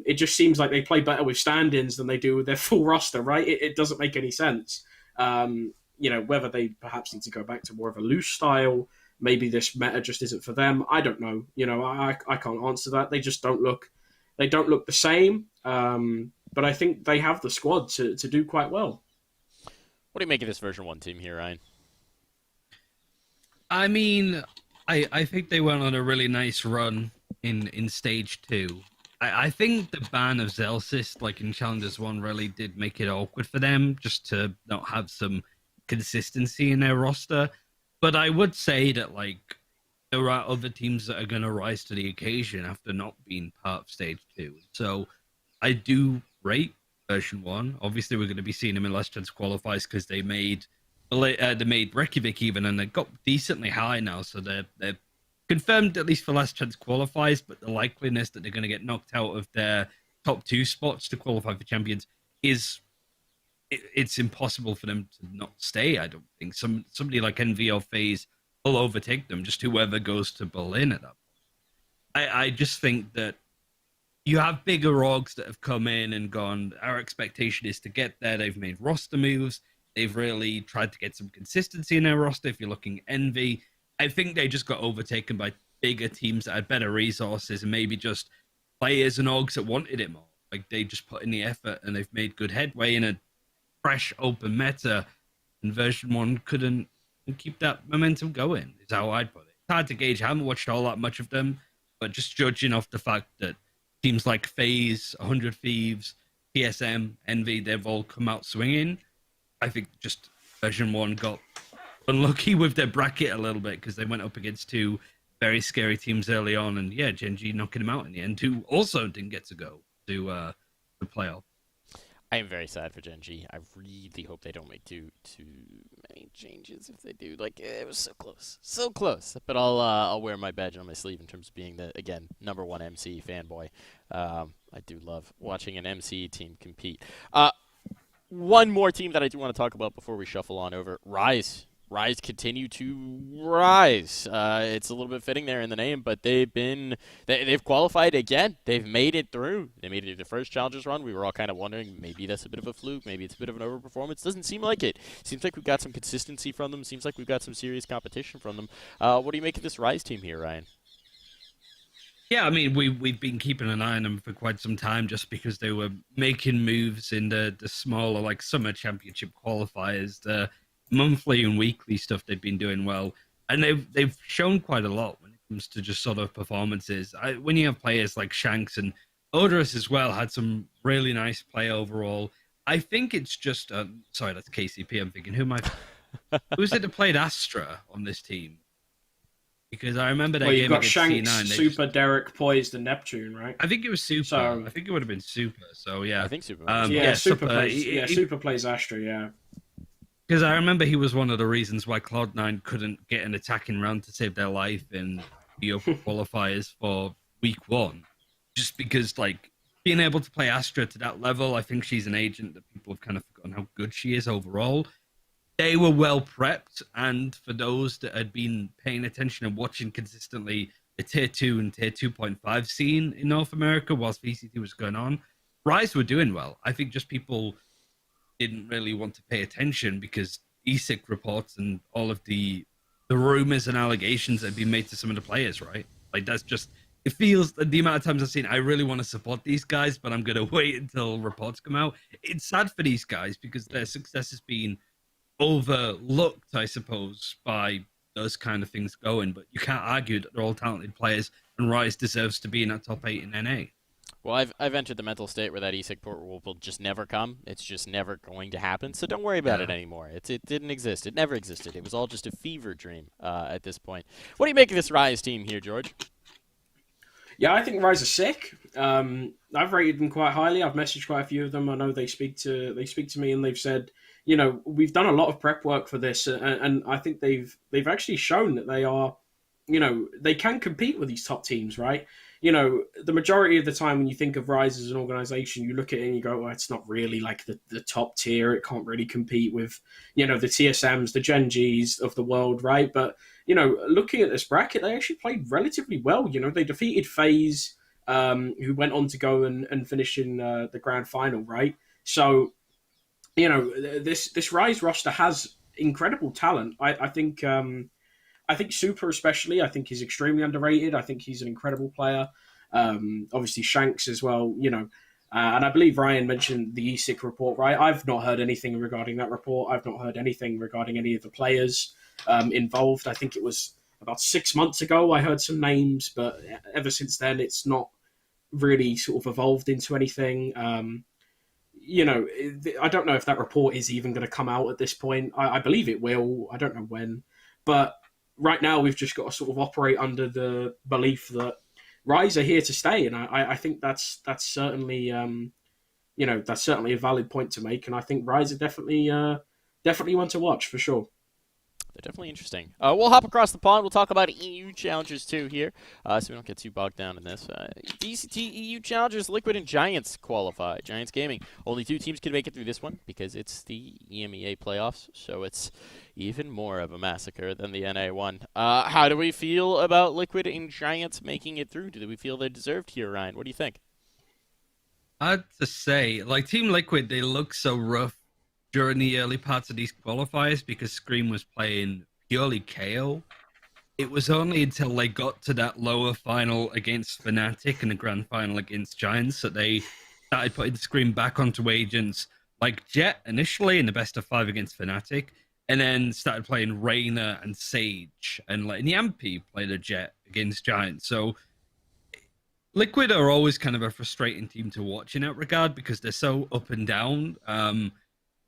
It just seems like they play better with stand-ins than they do with their full roster, right? It doesn't make any sense. Whether they perhaps need to go back to more of a loose style, maybe this meta just isn't for them. I don't know. I can't answer that. They just don't look the same. But I think they have the squad to do quite well. What do you make of this version 1 team here, Ryan? I mean, I think they went on a really nice run in stage 2. I think the ban of Zelsys, like in Challengers 1, really did make it awkward for them just to not have some consistency in their roster. But I would say that, like, there are other teams that are going to rise to the occasion after not being part of stage 2. So I do rate version 1. Obviously, we're going to be seeing them in Last Chance qualifiers because they made Reykjavik even, and they got decently high now, so they're confirmed at least for Last Chance qualifiers. But the likeliness that they're going to get knocked out of their top 2 spots to qualify for champions it's impossible for them to not stay. I don't think somebody like Envy or FaZe will overtake them. Just whoever goes to Berlin at that point. I just think that you have bigger orgs that have come in and gone, our expectation is to get there. They've made roster moves. They've really tried to get some consistency in their roster. If you're looking Envy, I think they just got overtaken by bigger teams that had better resources and maybe just players and orgs that wanted it more. Like, they just put in the effort and they've made good headway in a fresh, open meta. And version 1 couldn't keep that momentum going, is how I'd put it. It's hard to gauge. I haven't watched all that much of them, but just judging off the fact that teams like FaZe, 100 Thieves, TSM, Envy, they've all come out swinging. I think just version 1 got unlucky with their bracket a little bit because they went up against 2 very scary teams early on, and yeah, Gen G knocking them out in the end, who also didn't get to go to the playoff. I am very sad for Gen G. I really hope they don't make too many changes. If they do, like, it was so close. But I'll wear my badge on my sleeve in terms of being the, again, #1 MC fanboy. I do love watching an MC team compete. One more team that I do want to talk about before we shuffle on over, Rise. Rise continue to rise. It's a little bit fitting there in the name, but they've qualified again. They've made it through. They made it through the first Challengers run. We were all kind of wondering, maybe that's a bit of a fluke. Maybe it's a bit of an overperformance. Doesn't seem like it. Seems like we've got some consistency from them. Seems like we've got some serious competition from them. What do you make of this Rise team here, Ryan? Yeah, I mean, we've been keeping an eye on them for quite some time just because they were making moves in the smaller, like, summer championship qualifiers, the monthly and weekly stuff. They've been doing well, and they've shown quite a lot when it comes to just sort of performances. When you have players like Shanks and Odorous as well, had some really nice play overall. I think it's just sorry, that's KCP. I'm thinking, who is it that played Astra on this team? Because I remember that game you've got against Shanks, C9. Super, Derek, Poised, and Neptune, right? I think it was Super. So, I think it would have been Super. So yeah, I think Super. Super plays. Super plays Astra. Yeah. Because I remember he was one of the reasons why Cloud9 couldn't get an attacking round to save their life in the open qualifiers for week 1. Just because, like, being able to play Astra to that level, I think she's an agent that people have kind of forgotten how good she is overall. They were well prepped, and for those that had been paying attention and watching consistently the Tier 2 and Tier 2.5 scene in North America whilst VCT was going on, Rise were doing well. I think just people didn't really want to pay attention because ESIC reports and all of the rumors and allegations that have been made to some of the players, right? Like, that's just, it feels, the amount of times I've seen, I really want to support these guys, but I'm going to wait until reports come out. It's sad for these guys because their success has been overlooked, I suppose, by those kind of things going, but you can't argue that they're all talented players, and Rise deserves to be in that top 8 in NA. Well, I've entered the mental state where that ESIC port will just never come. It's just never going to happen. So don't worry about it anymore. It didn't exist. It never existed. It was all just a fever dream at this point. What do you make of this Rise team here, George? Yeah, I think Rise are sick. I've rated them quite highly. I've messaged quite a few of them. I know they speak to me, and they've said, you know, we've done a lot of prep work for this, and I think they've actually shown that they are, you know, they can compete with these top teams, right? you know, the majority of the time when you think of Rise as an organization, you look at it and you go, well, it's not really like the top tier. It can't really compete with, you know, the TSMs, the Gen Gs of the world, right? But, you know, looking at this bracket, they actually played relatively well. You know, they defeated FaZe, who went on to go and finish in the grand final, right? So, you know, this Rise roster has incredible talent. I think Super especially, I think he's extremely underrated. I think he's an incredible player. Obviously Shanks as well, you know. And I believe Ryan mentioned the ESIC report, right? I've not heard anything regarding that report. I've not heard anything regarding any of the players involved. I think it was about 6 months ago I heard some names, but ever since then it's not really sort of evolved into anything. You know, I don't know if that report is even going to come out at this point. I believe it will. I don't know when. But right now we've just got to sort of operate under the belief that Rise are here to stay, and I think that's certainly you know, that's certainly a valid point to make, and I think Rise are definitely one to watch for sure. They're definitely interesting. We'll hop across the pond. We'll talk about EU Challengers too here, so we don't get too bogged down in this. DCT EU Challengers, Liquid and Giants qualify. Giants Gaming. Only 2 teams can make it through this one because it's the EMEA playoffs, so it's even more of a massacre than the NA one. How do we feel about Liquid and Giants making it through? Do we feel they deserved here, Ryan? What do you think? I'd just say, like, Team Liquid, they look so rough during the early parts of these qualifiers because Scream was playing purely KO. It was only until they got to that lower final against Fnatic and the grand final against Giants that they started putting Scream back onto agents like Jet initially in the best of 5 against Fnatic, and then started playing Reyna and Sage, and letting Yampy play the Jet against Giants. So Liquid are always kind of a frustrating team to watch in that regard because they're so up and down.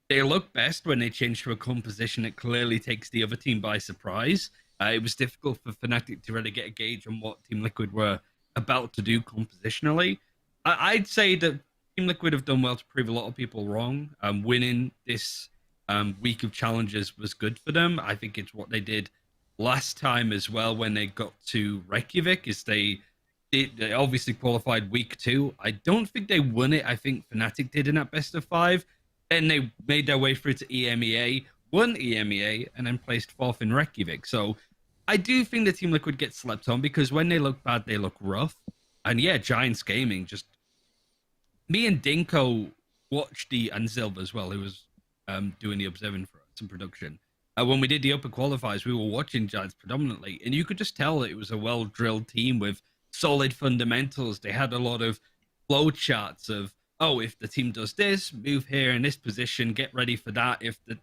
They look best when they change to a composition that clearly takes the other team by surprise. It was difficult for Fnatic to really get a gauge on what Team Liquid were about to do compositionally. I'd say that Team Liquid have done well to prove a lot of people wrong. Winning this week of challenges was good for them. I think it's what they did last time as well when they got to Reykjavik, is they obviously qualified week 2. I don't think they won it. I think Fnatic did in that best of 5. Then they made their way through to EMEA, won EMEA, and then placed 4th in Reykjavik. So I do think the Team Liquid gets slept on because when they look bad, they look rough. And yeah, Giants Gaming, just... Me and Dinko watched and Silva as well, who was doing the observing for us in production. When we did the upper qualifiers, we were watching Giants predominantly, and you could just tell that it was a well-drilled team with solid fundamentals. They had a lot of flow charts of, oh, if the team does this, move here in this position, get ready for that. If the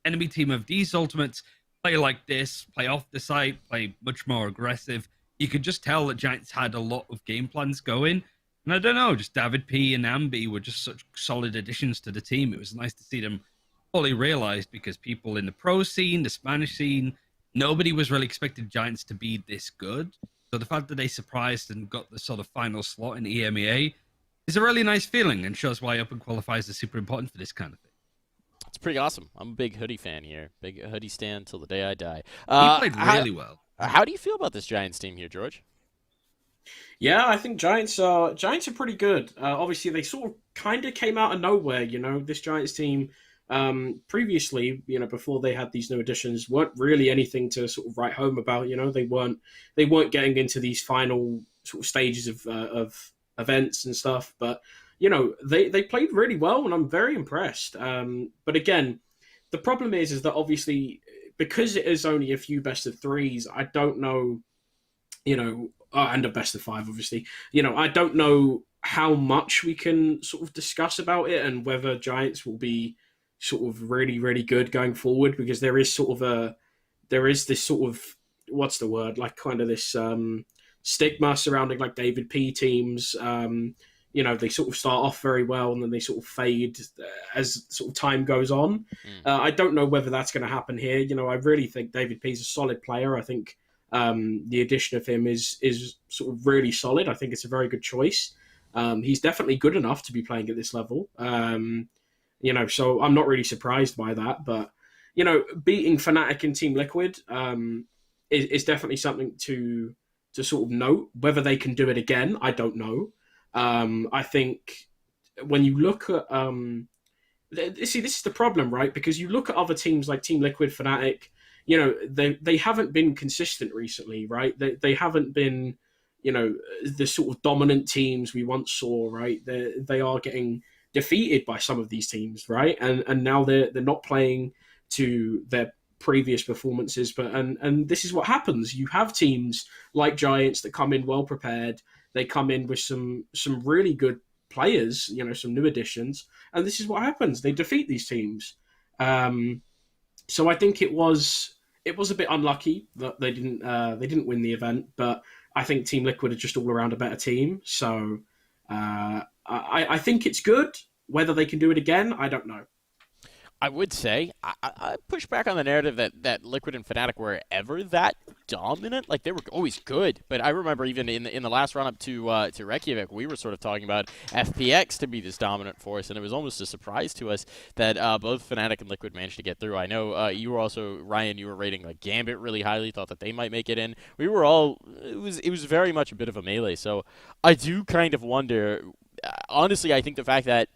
enemy team of these ultimates play like this, play off the site, play much more aggressive, you could just tell that Giants had a lot of game plans going. And I don't know, just David P and Ambi were just such solid additions to the team. It was nice to see them fully realized because people in the pro scene, the Spanish scene, nobody was really expecting Giants to be this good. So the fact that they surprised and got the sort of final slot in EMEA is a really nice feeling and shows why open qualifiers are super important for this kind of thing. It's pretty awesome. I'm a big Hoodie fan here. Big Hoodie stand till the day I die. He played really well. How do you feel about this Giants team here, George? Yeah, I think Giants are pretty good. Obviously, they sort of kind of came out of nowhere. You know, this Giants team previously, you know, before they had these new additions, weren't really anything to sort of write home about. You know, they weren't getting into these final sort of stages of events and stuff. But you know, they played really well, and I'm very impressed. But again, the problem is that obviously because it is only a few best of 3s, I don't know, you know, and a best of 5, obviously. You know, I don't know how much we can sort of discuss about it and whether Giants will be sort of really, really good going forward, because there is this sort of, what's the word, like kind of this stigma surrounding like David P teams. You know, they sort of start off very well and then they sort of fade as sort of time goes on. I don't know whether that's going to happen here. You know, I really think David P is a solid player. I think the addition of him is sort of really solid. I think it's a very good choice. He's definitely good enough to be playing at this level. You know, so I'm not really surprised by that. But, you know, beating Fnatic and Team Liquid is definitely something to to sort of note. Whether they can do it again, I don't know. I think when you look at see, this is the problem, right? Because you look at other teams like Team Liquid, Fnatic, you know, they haven't been consistent recently, right? They haven't been, you know, the sort of dominant teams we once saw, right? They are getting defeated by some of these teams, right? And now they're not playing to their previous performances, but and this is what happens. You have teams like Giants that come in well prepared. They come in with some really good players, you know, some new additions, and this is what happens. They defeat these teams. So I think it was a bit unlucky that they didn't win the event, but I think Team Liquid are just all around a better team. So I think it's good. Whether they can do it again, I don't know. I would say I push back on the narrative that Liquid and Fnatic were ever that dominant. Like, they were always good, but I remember even in the last run up to Reykjavik, we were sort of talking about FPX to be this dominant force, and it was almost a surprise to us that both Fnatic and Liquid managed to get through. I know you were also, Ryan, you were rating like Gambit really highly, thought that they might make it in. We were all it was very much a bit of a melee. So I do kind of wonder. Honestly, I think the fact that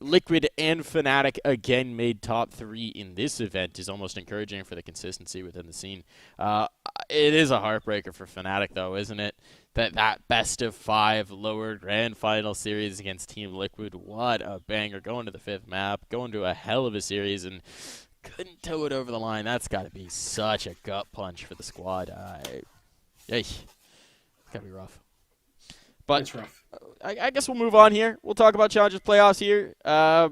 Liquid and Fnatic again made top 3 in this event is almost encouraging for the consistency within the scene. It is a heartbreaker for Fnatic, though, isn't it? That best of 5 lower grand final series against Team Liquid. What a banger. Going to the 5th map, going to a hell of a series, and couldn't toe it over the line. That's got to be such a gut punch for the squad. It's got to be rough. But It's rough. I guess we'll move on here. We'll talk about Challengers playoffs here. A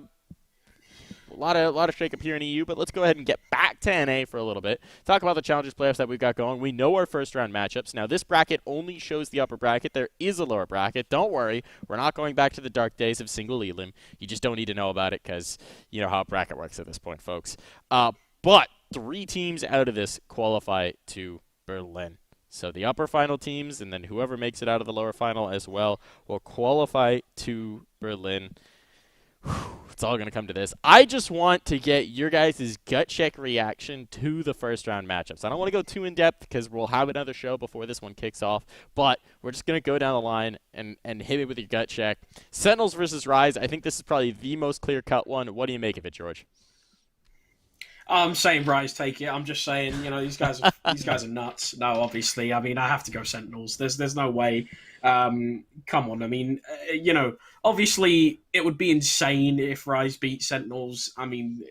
lot of shake-up here in EU, but let's go ahead and get back to NA for a little bit. Talk about the Challengers playoffs that we've got going. We know our first-round matchups. Now, this bracket only shows the upper bracket. There is a lower bracket. Don't worry. We're not going back to the dark days of single Elim. You just don't need to know about it because you know how a bracket works at this point, folks. But 3 teams out of this qualify to Berlin. So the upper final teams, and then whoever makes it out of the lower final as well, will qualify to Berlin. It's all going to come to this. I just want to get your guys' gut check reaction to the first round matchups. I don't want to go too in depth because we'll have another show before this one kicks off, but we're just going to go down the line and hit it with your gut check. Sentinels versus Rise. I think this is probably the most clear-cut one. What do you make of it, George? I'm saying Rise take it. I'm just saying, you know, these guys are nuts. No, obviously, I mean, I have to go Sentinels. There's no way. Come on, I mean, you know, obviously it would be insane if Rise beat Sentinels. I mean,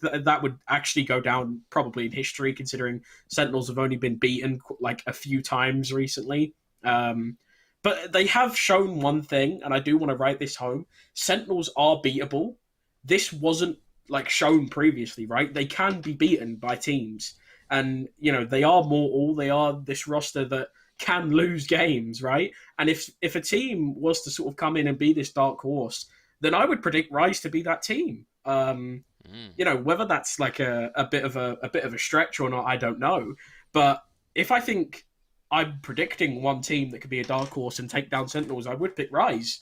that would actually go down probably in history, considering Sentinels have only been beaten like a few times recently. But they have shown one thing, and I do want to write this home: Sentinels are beatable. This wasn't like shown previously, right? They can be beaten by teams, and you know they are mortal. They are this roster that can lose games, right? And if a team was to sort of come in and be this dark horse, then I would predict Rise to be that team. You know, whether that's like a bit of a stretch or not, I don't know. But if I think I'm predicting one team that could be a dark horse and take down Sentinels, I would pick Rise.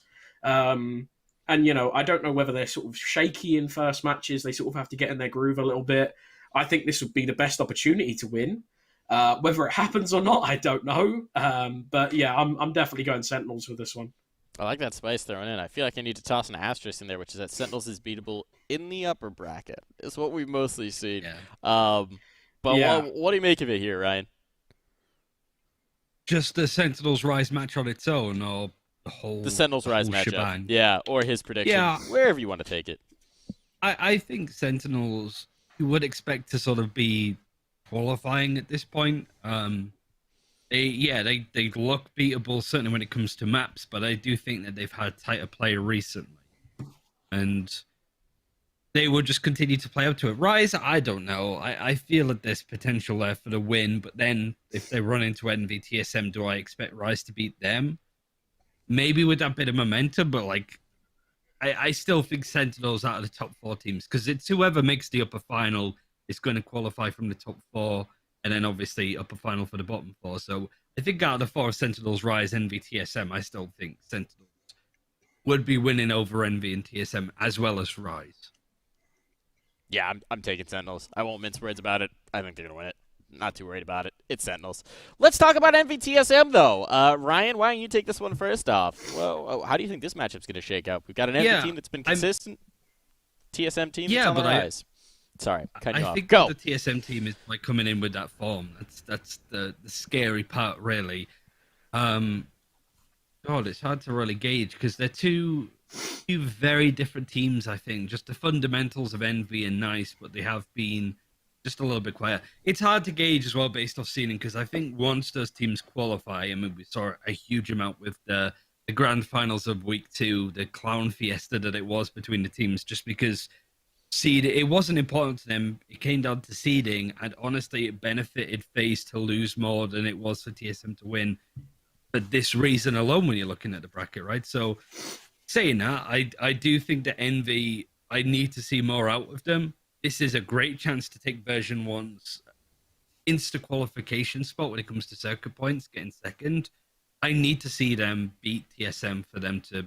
And, you know, I don't know whether they're sort of shaky in first matches. They sort of have to get in their groove a little bit. I think this would be the best opportunity to win. Whether it happens or not, I don't know. But, yeah, I'm definitely going Sentinels with this one. I like that spice thrown in. I feel like I need to toss an asterisk in there, which is that Sentinels is beatable in the upper bracket. It's what we've mostly seen. Yeah. But Yeah. what do you make of it here, Ryan? Just the Sentinels Rise match on its own, or the Sentinels Rise matchup, shebang? Yeah, or his prediction, Yeah. wherever you want to take it. I think Sentinels, you would expect to sort of be qualifying at this point. They look beatable certainly when it comes to maps, but I do think that they've had tighter play recently, and they will just continue to play up to it. Rise, I don't know. I feel that there's potential there for the win, but then if they run into NVTSM, do I expect Rise to beat them? Maybe with that bit of momentum, but like, I still think Sentinels out of the top 4 teams, because it's whoever makes the upper final is going to qualify from the top 4, and then obviously upper final for the bottom 4. So I think out of the 4, Sentinels, Rise, NVTSM, I still think Sentinels would be winning over NV and TSM as well as Rise. Yeah, I'm taking Sentinels. I won't mince words about it. I think they're going to win it. not too worried about it. It's Sentinels. Let's talk about MVTSM, though. Ryan, why don't you take this one first off? Well, how do you think this matchup's going to shake out? We've got an MV team that's been consistent. TSM team that's on the rise. Sorry, cutting you off. I think Go. the TSM team is like coming in with that form. That's the scary part, really. God, it's hard to really gauge because they're two very different teams. I think just the fundamentals of Envy and Nice, but they have been just a little bit quiet. It's hard to gauge as well based off seeding because I think once those teams qualify, I mean, we saw a huge amount with the grand finals of week 2, the clown fiesta that it was between the teams, just because it wasn't important to them. It came down to seeding, and honestly, it benefited FaZe to lose more than it was for TSM to win. For this reason alone, when you're looking at the bracket, right? So, saying that, I do think that Envy, I need to see more out of them. This is a great chance to take version 1's insta qualification spot when it comes to circuit points, getting second. I need to see them beat TSM for them to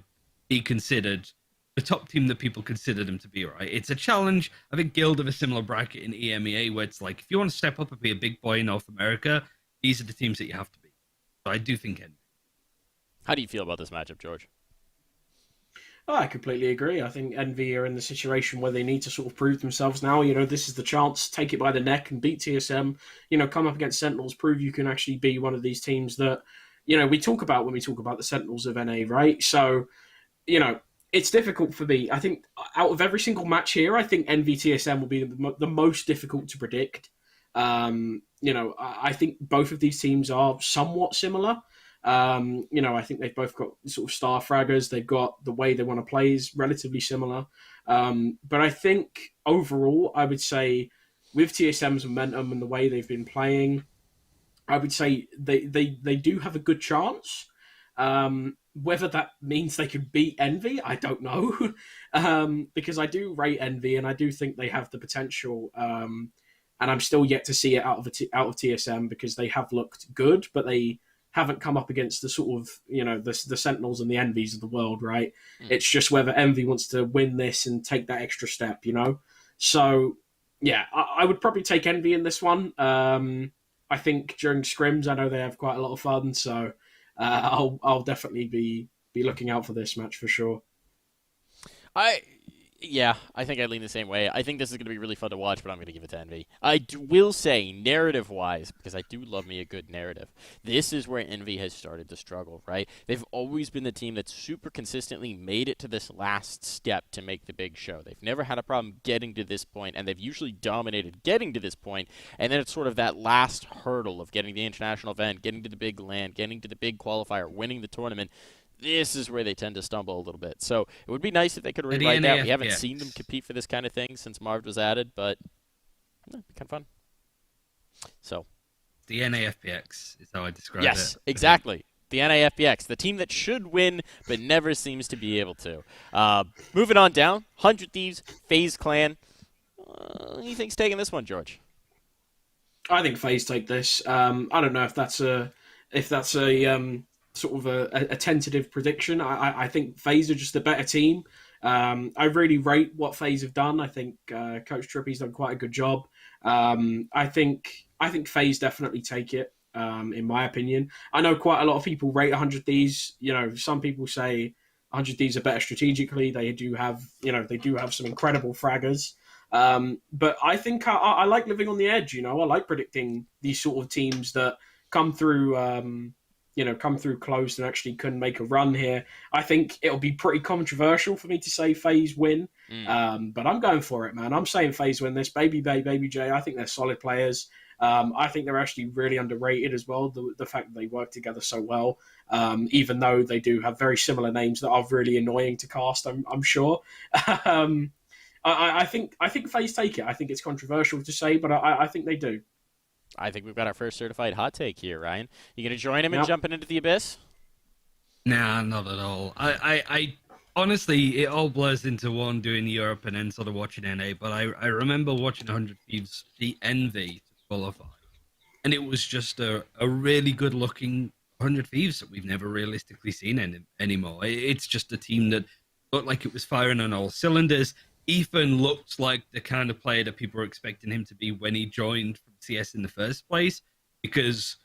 be considered the top team that people consider them to be, right? It's a challenge. I think Guild have a similar bracket in EMEA where it's like, if you want to step up and be a big boy in North America, these are the teams that you have to beat. So I do think Envy. How do you feel about this matchup, George? Oh, I completely agree. I think Envy are in the situation where they need to sort of prove themselves now. You know, this is the chance, take it by the neck and beat TSM. You know, come up against Sentinels, prove you can actually be one of these teams that, you know, we talk about when we talk about the Sentinels of NA, right? So, you know, it's difficult for me. I think out of every single match here, I think Envy TSM will be the most difficult to predict. You know, I think both of these teams are somewhat similar. You know, I think they've both got sort of star fraggers. They've got the way they want to play is relatively similar. But I think overall, I would say with TSM's momentum and the way they've been playing, I would say they do have a good chance. Whether that means they could beat Envy, I don't know. Because I do rate Envy and I do think they have the potential. And I'm still yet to see it out of TSM because they have looked good, but they haven't come up against the sort of, you know, the Sentinels and the Envies of the world, right? It's just whether Envy wants to win this and take that extra step, you know? So, yeah, I would probably take Envy in this one. I think during scrims, I know they have quite a lot of fun, so I'll definitely be looking out for this match for sure. Yeah, I think I lean the same way. I think this is going to be really fun to watch, but I'm going to give it to Envy. I will say, narrative-wise, because I do love me a good narrative, this is where Envy has started to struggle, right? They've always been the team that's super consistently made it to this last step to make the big show. They've never had a problem getting to this point, and they've usually dominated getting to this point, and then it's sort of that last hurdle of getting the international event, getting to the big LAN, getting to the big qualifier, winning the tournament. This is where they tend to stumble a little bit. So it would be nice if they could rewrite that. We haven't seen them compete for this kind of thing since Marv was added, but kind of fun. So the NAFPX is how I describe it. Yes, exactly. The NAFPX, the team that should win but never seems to be able to. Moving on down, 100 Thieves, FaZe Clan. Who do you think's taking this one, George? I think FaZe take this. I don't know if that's a sort of a tentative prediction. I think FaZe are just a better team. I really rate what FaZe have done. I think Coach Trippy's done quite a good job. I think FaZe definitely take it, in my opinion. I know quite a lot of people rate 100 Thieves. You know, some people say 100 Thieves are better strategically. They do have some incredible fraggers. But I think I like living on the edge. You know, I like predicting these sort of teams that come through close and actually can make a run here. I think it'll be pretty controversial for me to say FaZe win, but I'm going for it, man. I'm saying FaZe win this. Baby Bay, Baby J, I think they're solid players. I think they're actually really underrated as well, the fact that they work together so well, even though they do have very similar names that are really annoying to cast, I'm sure. I think FaZe take it. I think it's controversial to say, but I think they do. I think we've got our first certified hot take here, Ryan. You going to join him in jumping into the abyss? Nah, not at all. I honestly, it all blurs into one doing Europe and then sort of watching NA, but I remember watching 100 Thieves beat Envy to qualify. And it was just a really good-looking 100 Thieves that we've never realistically seen anymore. It's just a team that looked like it was firing on all cylinders. Ethan looked like the kind of player that people were expecting him to be when he joined from CS in the first place, because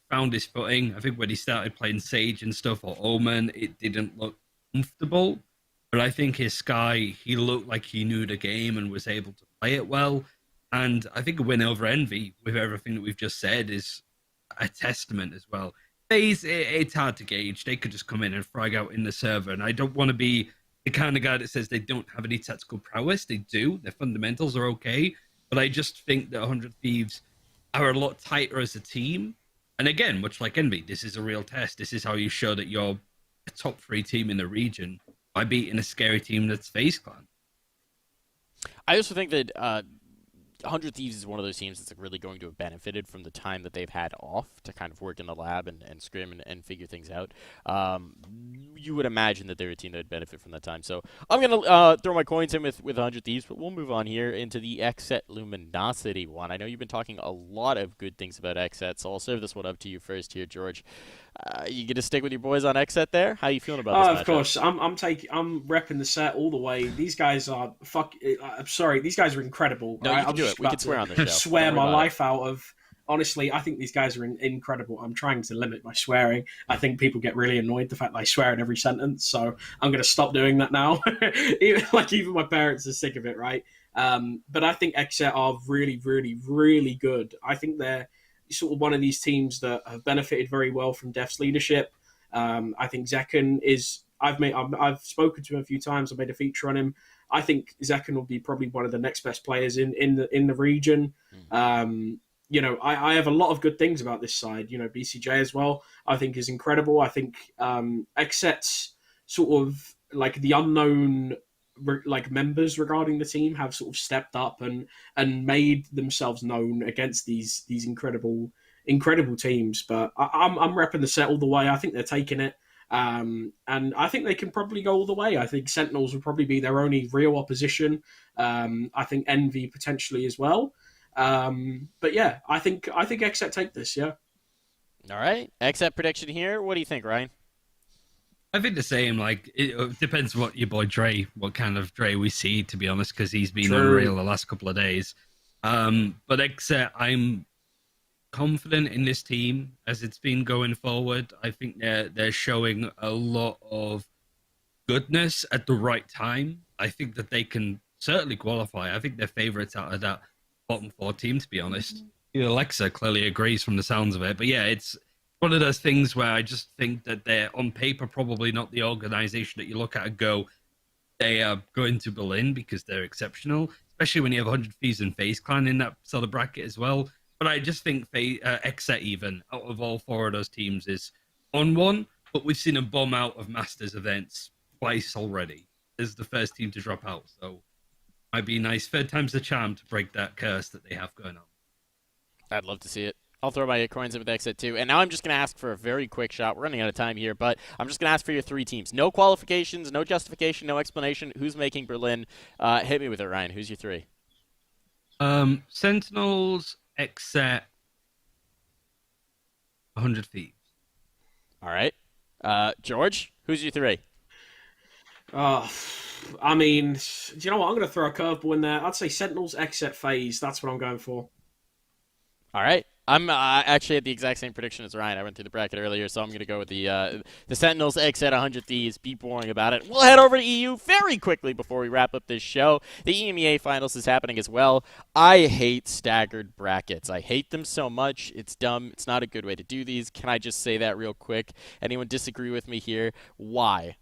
found his footing. I think when he started playing Sage and stuff, or Omen, it didn't look comfortable. But I think his Sky, he looked like he knew the game and was able to play it well. And I think a win over Envy, with everything that we've just said, is a testament as well. FaZe, it's hard to gauge. They could just come in and frag out in the server. And I don't want to be the kind of guy that says they don't have any tactical prowess. They do. Their fundamentals are okay. But I just think that 100 Thieves are a lot tighter as a team. And again, much like Envy, this is a real test. This is how you show that you're a top 3 team in the region, by beating a scary team that's FaZe Clan. I also think that 100 Thieves is one of those teams that's really going to have benefited from the time that they've had off to kind of work in the lab and scrim and figure things out. You would imagine that they're a team that would benefit from that time. So I'm going to throw my coins in with 100 Thieves, but we'll move on here into the XSET Luminosity one. I know you've been talking a lot of good things about XSET, so I'll serve this one up to you first here, George. You going to stick with your boys on XSET there? How are you feeling about this matchup? Of course. I'm repping the set all the way. These guys are I'm sorry. These guys are incredible. No, right? you can do it. We can swear on the show. Swear my life out of. Honestly, I think these guys are incredible. I'm trying to limit my swearing. I think people get really annoyed the fact that I swear in every sentence, so I'm going to stop doing that now. even my parents are sick of it, right? But I think XSET are really, really, really good. I think they're sort of one of these teams that have benefited very well from Def's leadership. I think Zekken is. I've spoken to him a few times. I made a feature on him. I think Zekken will be probably one of the next best players in the region. I have a lot of good things about this side. BCJ as well, I think, is incredible. I think XSET's sort of like the unknown members regarding the team have sort of stepped up and made themselves known against these incredible teams. But I'm repping the set all the way. I think they're taking it. And I think they can probably go all the way. I think Sentinels will probably be their only real opposition. I think Envy potentially as well. But yeah, I think XSET take this. Yeah. All right, XSET prediction here. What do you think, Ryan? I think the same. Like, it depends what your boy Dre, what kind of Dre we see, to be honest, because he's been unreal the last couple of days. But XSET, I'm confident in this team as it's been going forward. I think they're showing a lot of goodness at the right time. I think that they can certainly qualify. I think they're favorites out of that bottom 4 team, to be honest. Alexa clearly agrees from the sounds of it. But yeah, it's one of those things where I just think that they're on paper probably not the organization that you look at and go, they are going to Berlin because they're exceptional, especially when you have 100 Thieves and FaZe Clan in that sort of bracket as well. But I just think XSET, even out of all 4 of those teams, is on one. But we've seen a bomb out of Masters events twice already as the first team to drop out. So might be nice. 3rd time's the charm to break that curse that they have going on. I'd love to see it. I'll throw my coins in with XSET too. And now I'm just going to ask for a very quick shot. We're running out of time here, but I'm just going to ask for your 3 teams. No qualifications, no justification, no explanation. Who's making Berlin? Hit me with it, Ryan. Who's your 3? Sentinels, XSET, 100 Thieves. All right. George, who's your 3? I mean, do you know what? I'm going to throw a curveball in there. I'd say Sentinels, XSET, FaZe. That's what I'm going for. All right. I'm actually at the exact same prediction as Ryan. I went through the bracket earlier, so I'm going to go with the Sentinels XSET 100 Thieves. Be boring about it. We'll head over to EU very quickly before we wrap up this show. The EMEA Finals is happening as well. I hate staggered brackets. I hate them so much. It's dumb. It's not a good way to do these. Can I just say that real quick? Anyone disagree with me here? Why?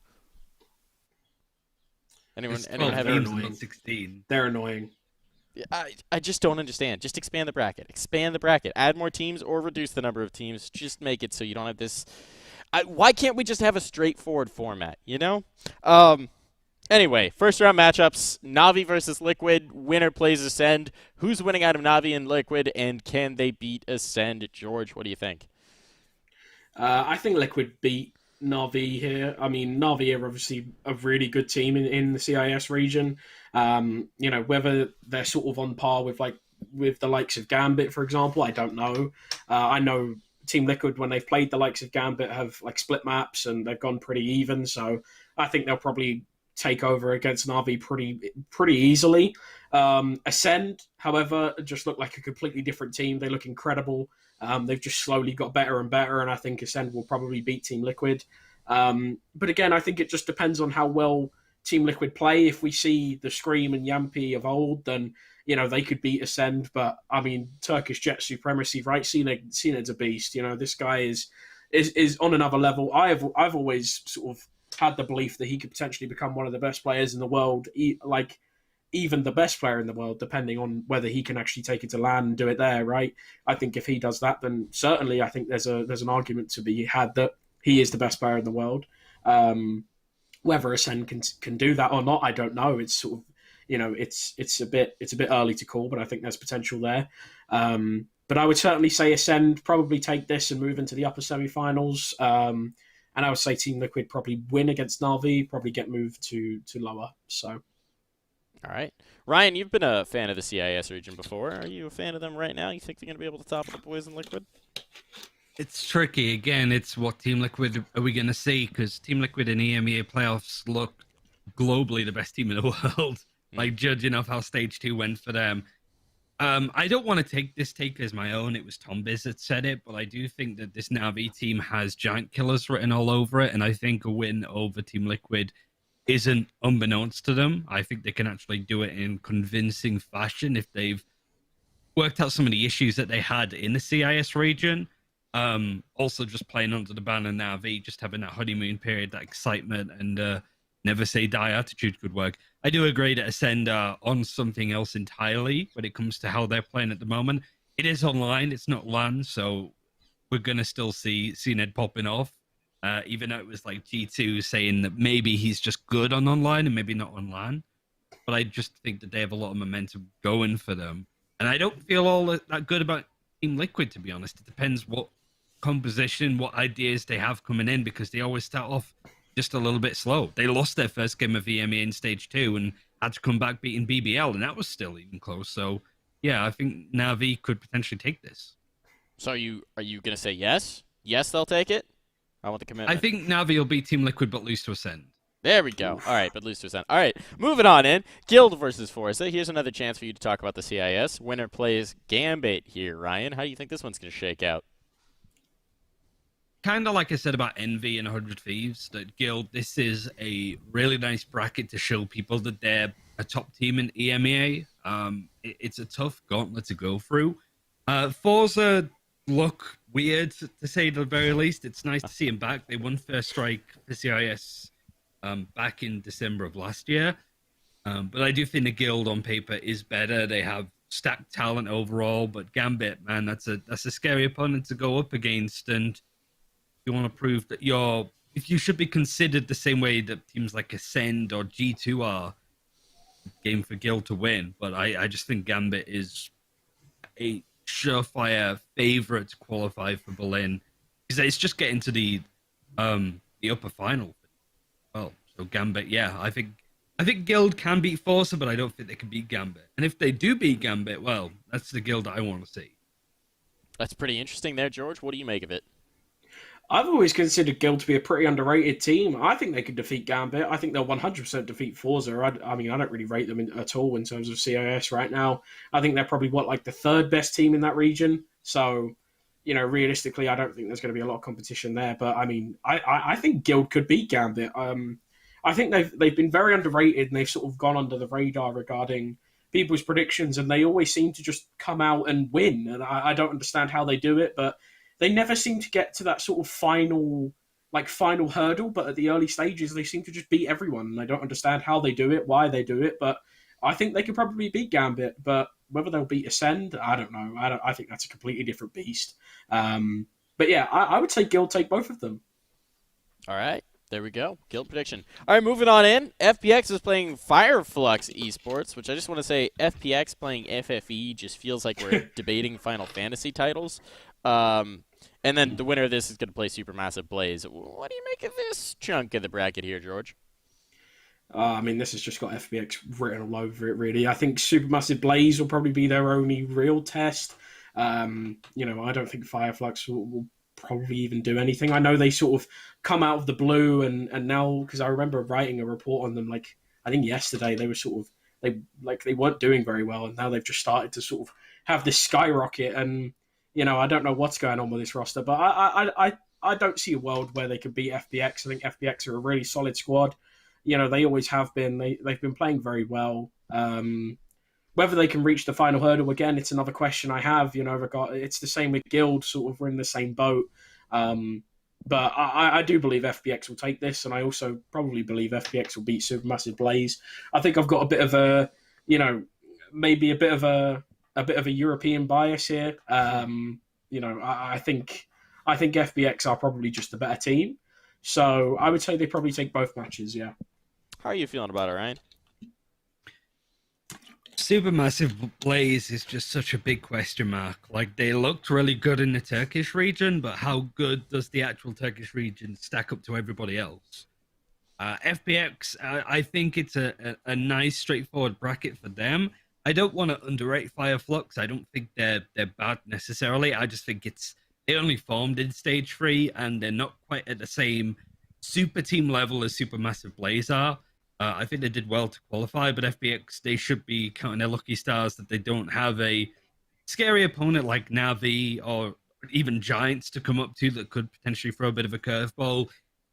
Anyone have any? 16. They're annoying. I just don't understand. Just expand the bracket. Expand the bracket. Add more teams or reduce the number of teams. Just make it so you don't have this. Why can't we just have a straightforward format, you know? Anyway, first round matchups. Na'Vi versus Liquid. Winner plays Ascend. Who's winning out of Na'Vi and Liquid, and can they beat Ascend? George, what do you think? I think Liquid beat Na'Vi here. I mean, Na'Vi are obviously a really good team in the CIS region. Whether they're sort of on par with the likes of Gambit, for example, I don't know. I know Team Liquid, when they've played the likes of Gambit, have split maps and they've gone pretty even. So I think they'll probably take over against Na'Vi pretty easily. Ascend, however, just look like a completely different team. They look incredible. They've just slowly got better and better, and I think Ascend will probably beat Team Liquid. But again, I think it just depends on how well Team Liquid play. If we see the Scream and Yampi of old, then they could beat Ascend. But I mean, Turkish Jet supremacy, right? Cned's a beast. This guy is on another level. I've always sort of had the belief that he could potentially become one of the best players in the world, like even the best player in the world, depending on whether he can actually take it to LAN and do it there, right? I think if he does that, then certainly I think there's an argument to be had that he is the best player in the world. Whether Ascend can do that or not, I don't know. It's sort of, it's a bit early to call, but I think there's potential there. But I would certainly say Ascend probably take this and move into the upper semi-finals. And I would say Team Liquid probably win against Na'Vi, probably get moved to lower. So, all right. Ryan, you've been a fan of the CIS region before. Are you a fan of them right now? You think they're going to be able to topple the boys in Liquid? It's tricky. Again, it's what Team Liquid are we going to see? Because Team Liquid in EMEA playoffs look globally the best team in the world. Like, judging off how Stage 2 went for them. I don't want to take this take as my own. It was Tom Biz that said it, but I do think that this Na'Vi team has giant killers written all over it, and I think a win over Team Liquid isn't unbeknownst to them. I think they can actually do it in convincing fashion if they've worked out some of the issues that they had in the CIS region. Also, just playing under the banner Na'Vi, just having that honeymoon period, that excitement, and never say die attitude could work. I do agree that Ascend are on something else entirely when it comes to how they're playing at the moment. It is online, it's not LAN, so we're going to still see CNED popping off, even though it was like G2 saying that maybe he's just good on online and maybe not on LAN. But I just think that they have a lot of momentum going for them. And I don't feel all that good about Team Liquid, to be honest. It depends what composition, what ideas they have coming in, because they always start off just a little bit slow. They lost their first game of EMEA in Stage 2 and had to come back beating BBL, and that was still even close. So, yeah, I think Na'Vi could potentially take this. So are you going to say yes? Yes, they'll take it? I want the commitment. I think Na'Vi will beat Team Liquid but lose to Ascend. There we go. All right, but lose to Ascend. All right, moving on in. Guild versus Forza. Here's another chance for you to talk about the CIS. Winner plays Gambit here, Ryan. How do you think this one's going to shake out? Kind of like I said about Envy and 100 Thieves, that Guild, this is a really nice bracket to show people that they're a top team in EMEA. It's a tough gauntlet to go through. Forza look weird, to say the very least. It's nice to see them back. They won First Strike for CIS back in December of last year. But I do think the Guild on paper is better. They have stacked talent overall, but Gambit, man, that's a scary opponent to go up against, and you want to prove that if you should be considered the same way that teams like Ascend or G2 are, game for Guild to win. But I just think Gambit is a surefire favorite to qualify for Berlin, because it's just getting to the upper final. Well, so Gambit, yeah, I think Guild can beat Forza, but I don't think they can beat Gambit. And if they do beat Gambit, well, that's the Guild that I want to see. That's pretty interesting there, George. What do you make of it? I've always considered Guild to be a pretty underrated team. I think they could defeat Gambit. I think they'll 100% defeat Forza. I mean, I don't really rate them at all in terms of CIS right now. I think they're probably, the third best team in that region. So, realistically, I don't think there's going to be a lot of competition there. But, I mean, I think Guild could beat Gambit. I think they've been very underrated, and they've sort of gone under the radar regarding people's predictions, and they always seem to just come out and win. And I don't understand how they do it, but they never seem to get to that sort of final hurdle, but at the early stages, they seem to just beat everyone. And I don't understand how they do it, why they do it, but I think they could probably beat Gambit. But whether they'll beat Ascend, I don't know. I think that's a completely different beast. But yeah, I would say Guild take both of them. All right. There we go. Guild prediction. All right, moving on in. FPX is playing Fireflux Esports, which I just want to say FPX playing FFE just feels like we're debating Final Fantasy titles. And then the winner of this is going to play Supermassive Blaze. What do you make of this chunk of the bracket here, George? I mean, this has just got FPX written all over it, really. I think Supermassive Blaze will probably be their only real test. I don't think Fireflux will probably even do anything. I know they sort of come out of the blue, and now, because I remember writing a report on them, like I think yesterday, they were sort of they weren't doing very well, and now they've just started to sort of have this skyrocket. And I don't know what's going on with this roster, but I don't see a world where they could beat FPX. I think FPX are a really solid squad. They always have been. They've been playing very well. Whether they can reach the final hurdle again, it's another question I have. It's the same with Guild. Sort of, we're in the same boat. But I do believe FPX will take this, and I also probably believe FPX will beat Supermassive Blaze. I think I've got a bit of a, maybe a bit of a European bias here. I think FPX are probably just the better team. So I would say they probably take both matches. Yeah. How are you feeling about it, Ryan? Supermassive Blaze is just such a big question mark. Like, they looked really good in the Turkish region, but how good does the actual Turkish region stack up to everybody else? FPX, I think it's a nice, straightforward bracket for them. I don't want to underrate Fireflux. I don't think they're bad necessarily. I just think they only formed in stage 3, and they're not quite at the same super team level as Supermassive Blaze are. I think they did well to qualify, but FPX, they should be counting their lucky stars that they don't have a scary opponent like Navi or even Giants to come up to that could potentially throw a bit of a curveball.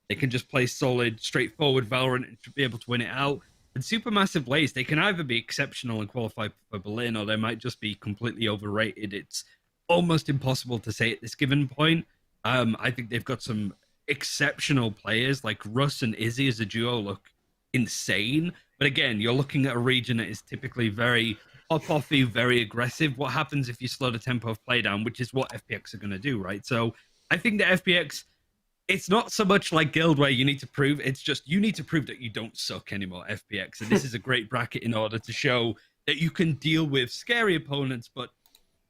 They can just play solid, straightforward Valorant and should be able to win it out. And Supermassive Blaze, they can either be exceptional and qualify for Berlin, or they might just be completely overrated. It's almost impossible to say at this given point. I think they've got some exceptional players, like Russ and Izzy as a duo look insane. But again, you're looking at a region that is typically very hot-offy, very aggressive. What happens if you slow the tempo of play down, which is what FPX are going to do, right? So I think that FPX, it's not so much like Guild where you need to prove, it's just you need to prove that you don't suck anymore, FPX. And this is a great bracket in order to show that you can deal with scary opponents, but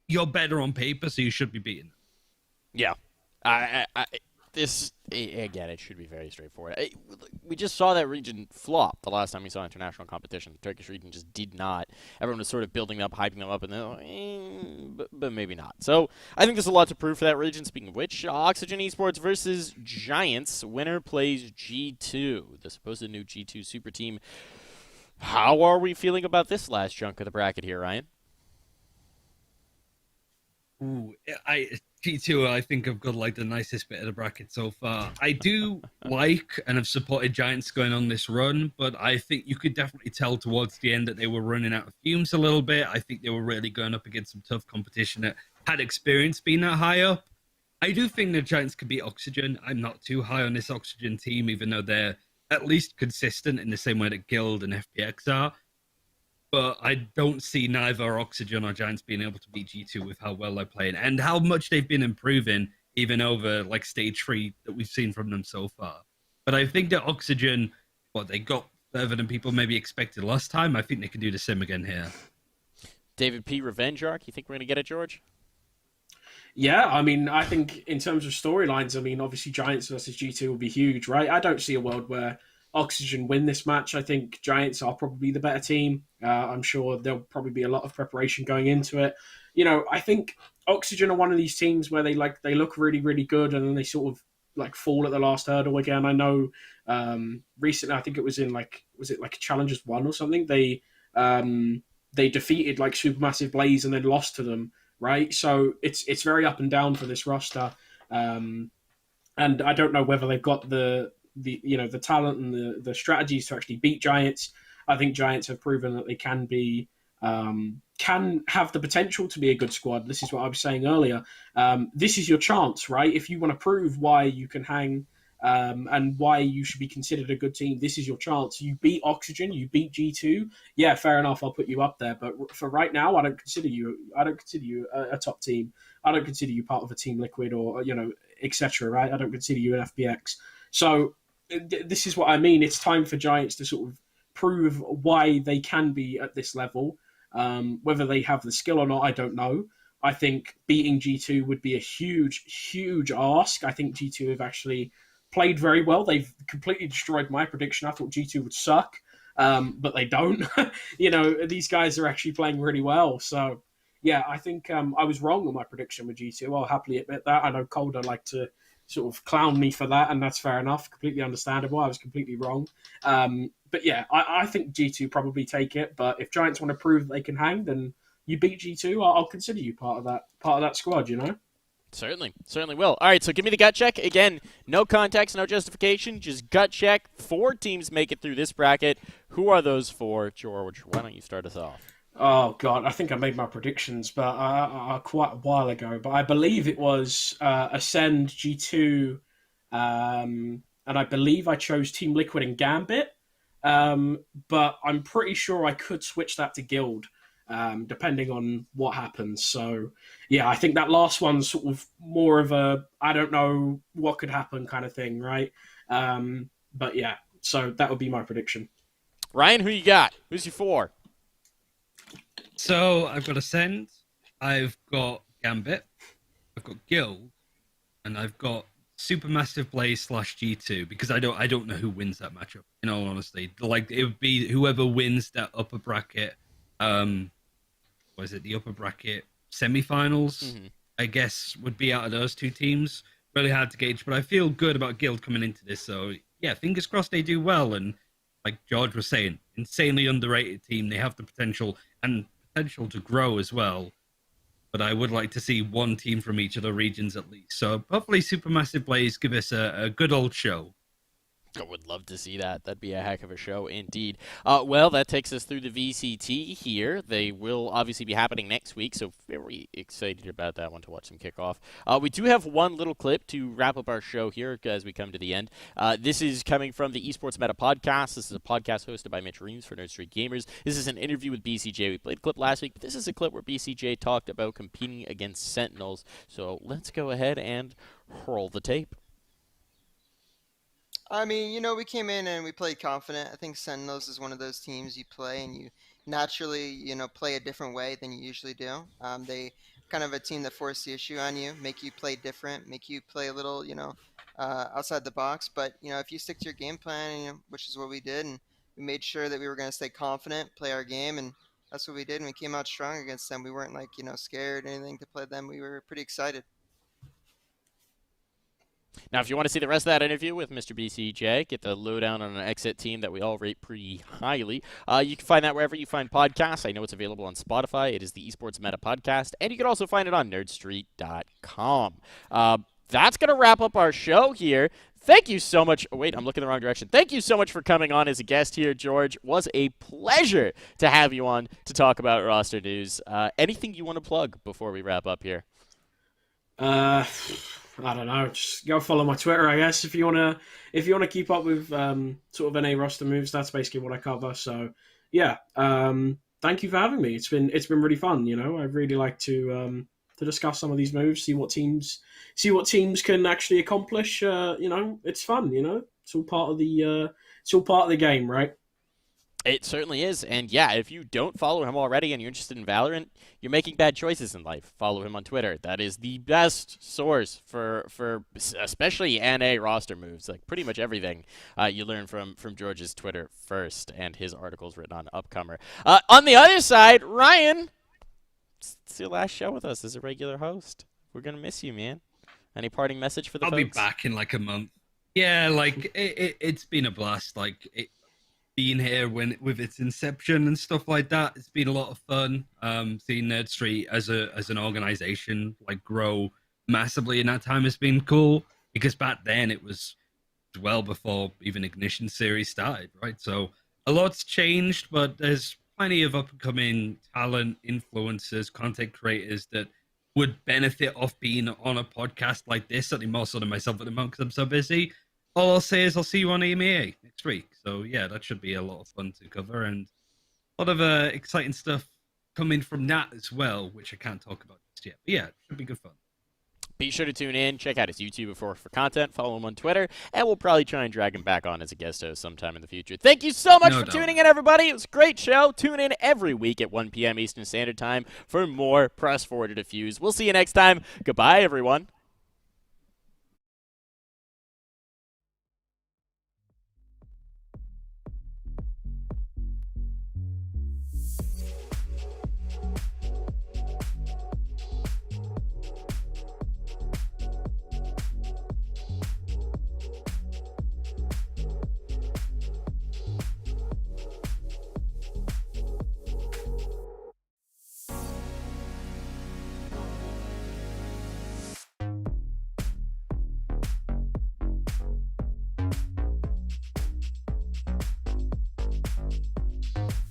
you're better on paper, so you should be beating them. Yeah. This, again, it should be very straightforward. We just saw that region flop the last time we saw international competition. The Turkish region just did not. Everyone was sort of building up, hyping them up, and then, but maybe not. So I think there's a lot to prove for that region. Speaking of which, Oxygen Esports versus Giants. Winner plays G2, the supposed new G2 super team. How are we feeling about this last chunk of the bracket here, Ryan? Ooh, G2, I think I've got like the nicest bit of the bracket so far. I do like and have supported Giants going on this run, but I think you could definitely tell towards the end that they were running out of fumes a little bit. I think they were really going up against some tough competition that had experience being that high up. I do think the Giants could beat Oxygen. I'm not too high on this Oxygen team, even though they're at least consistent in the same way that Guild and FPX are. But I don't see neither Oxygen or Giants being able to beat G2 with how well they're playing and how much they've been improving, even over like stage 3 that we've seen from them so far. But I think that Oxygen, they got further than people maybe expected last time. I think they can do the same again here. David P. Revenge arc, you think we're going to get it, George? Yeah, I mean, I think in terms of storylines, I mean, obviously Giants versus G2 will be huge, right? I don't see a world where Oxygen win this match. I think Giants are probably the better team. I'm sure there'll probably be a lot of preparation going into it. I think Oxygen are one of these teams where they look really, really good, and then they sort of like fall at the last hurdle again. I know recently, I think it was in was it Challengers 1 or something? They defeated like Supermassive Blaze and then lost to them, right? So it's very up and down for this roster, and I don't know whether they've got the talent and the strategies to actually beat Giants. I think Giants have proven that they can have the potential to be a good squad. This is what I was saying earlier. This is your chance, right? If you want to prove why you can hang and why you should be considered a good team, this is your chance. You beat Oxygen, you beat G2. Yeah, fair enough. I'll put you up there. But for right now, I don't consider you a top team. I don't consider you part of a Team Liquid or etc. Right? I don't consider you an FPX. So this is what I mean. It's time for Giants to sort of prove why they can be at this level. Whether they have the skill or not, I don't know. I think beating G2 would be a huge, huge ask. I think G2 have actually played very well. They've completely destroyed my prediction. I thought G2 would suck, but they don't. These guys are actually playing really well. So, yeah, I think I was wrong on my prediction with G2. I'll happily admit that. I know Calder like to sort of clown me for that, and that's fair enough. Completely understandable. I was completely wrong. But yeah, I think G2 probably take it. But if Giants want to prove that they can hang, then you beat G2. I'll consider you part of that squad. You know. Certainly will. All right, so give me the gut check. Again, no context, no justification, just gut check. 4 teams make it through this bracket. Who are those 4? George, why don't you start us off? Oh, God, I think I made my predictions but quite a while ago. But I believe it was Ascend, G2, and I believe I chose Team Liquid and Gambit. But I'm pretty sure I could switch that to Guild. Depending on what happens. So, yeah, I think that last one's sort of more of a I don't know what could happen kind of thing, right? But yeah, so that would be my prediction. Ryan, who you got? Who's your 4? So I've got Ascend, I've got Gambit, I've got Guild, and I've got Supermassive Blaze / G2 because I don't know who wins that matchup. In all honesty, like it would be whoever wins that upper bracket. Was it the upper bracket semifinals? I guess would be out of those 2 teams. Really hard to gauge, but I feel good about Guild coming into this. So yeah, fingers crossed they do well. And like George was saying, insanely underrated team. They have the potential to grow as well. But I would like to see 1 team from each of the regions at least. So hopefully Supermassive Blaze give us a good old show. I would love to see that. That'd be a heck of a show indeed. Well, that takes us through the VCT here. They will obviously be happening next week, so very excited about that one to watch them kick off. We do have one little clip to wrap up our show here as we come to the end. This is coming from the Esports Meta podcast. This is a podcast hosted by Mitch Reams for Nerd Street Gamers. This is an interview with BCJ. We played a clip last week, but this is a clip where BCJ talked about competing against Sentinels. So let's go ahead and roll the tape. I mean, we came in and we played confident. I think Sentinels is one of those teams you play and you naturally, play a different way than you usually do. They kind of a team that force the issue on you, make you play different, make you play a little, outside the box. But, if you stick to your game plan, which is what we did, and we made sure that we were going to stay confident, play our game, and that's what we did. And we came out strong against them. We weren't scared or anything to play them. We were pretty excited. Now, if you want to see the rest of that interview with Mr. BCJ, get the lowdown on an Exit team that we all rate pretty highly, you can find that wherever you find podcasts. I know it's available on Spotify. It is the Esports Meta podcast, and you can also find it on nerdstreet.com. That's going to wrap up our show here. Thank you so much. Oh, wait, I'm looking the wrong direction. Thank you so much for coming on as a guest here, George. It was a pleasure to have you on to talk about roster news. Anything you want to plug before we wrap up here? I don't know. Just go follow my Twitter, I guess. If you wanna keep up with sort of NA roster moves, that's basically what I cover. So yeah, thank you for having me. It's been really fun. I really like to discuss some of these moves, see what teams can actually accomplish. It's fun. It's all part of the game, right? It certainly is. And yeah, if you don't follow him already and you're interested in Valorant, you're making bad choices in life. Follow him on Twitter. That is the best source for especially NA roster moves. Like pretty much everything you learn from George's Twitter first, and his articles written on Upcomer. On the other side, Ryan, it's your last show with us as a regular host. We're going to miss you, man. Any parting message for the folks? I'll be back in like a month. Yeah, like it's been a blast. Being here with its inception and stuff like that, it's been a lot of fun. Seeing Nerd Street as an organization grow massively in that time has been cool, because back then it was well before even Ignition series started, right? So a lot's changed, but there's plenty of up-and-coming talent, influencers, content creators that would benefit off being on a podcast like this, certainly more so than myself at the moment because I'm so busy. All I'll say is I'll see you on EMEA next week. So, yeah, that should be a lot of fun to cover, and a lot of exciting stuff coming from that as well, which I can't talk about just yet. But, yeah, it should be good fun. Be sure to tune in, check out his YouTube for content, follow him on Twitter, and we'll probably try and drag him back on as a guest host sometime in the future. Thank you so much for tuning in, everybody. It was a great show. Tune in every week at 1 p.m. Eastern Standard Time for more Press Forward to Defuse. We'll see you next time. Goodbye, everyone.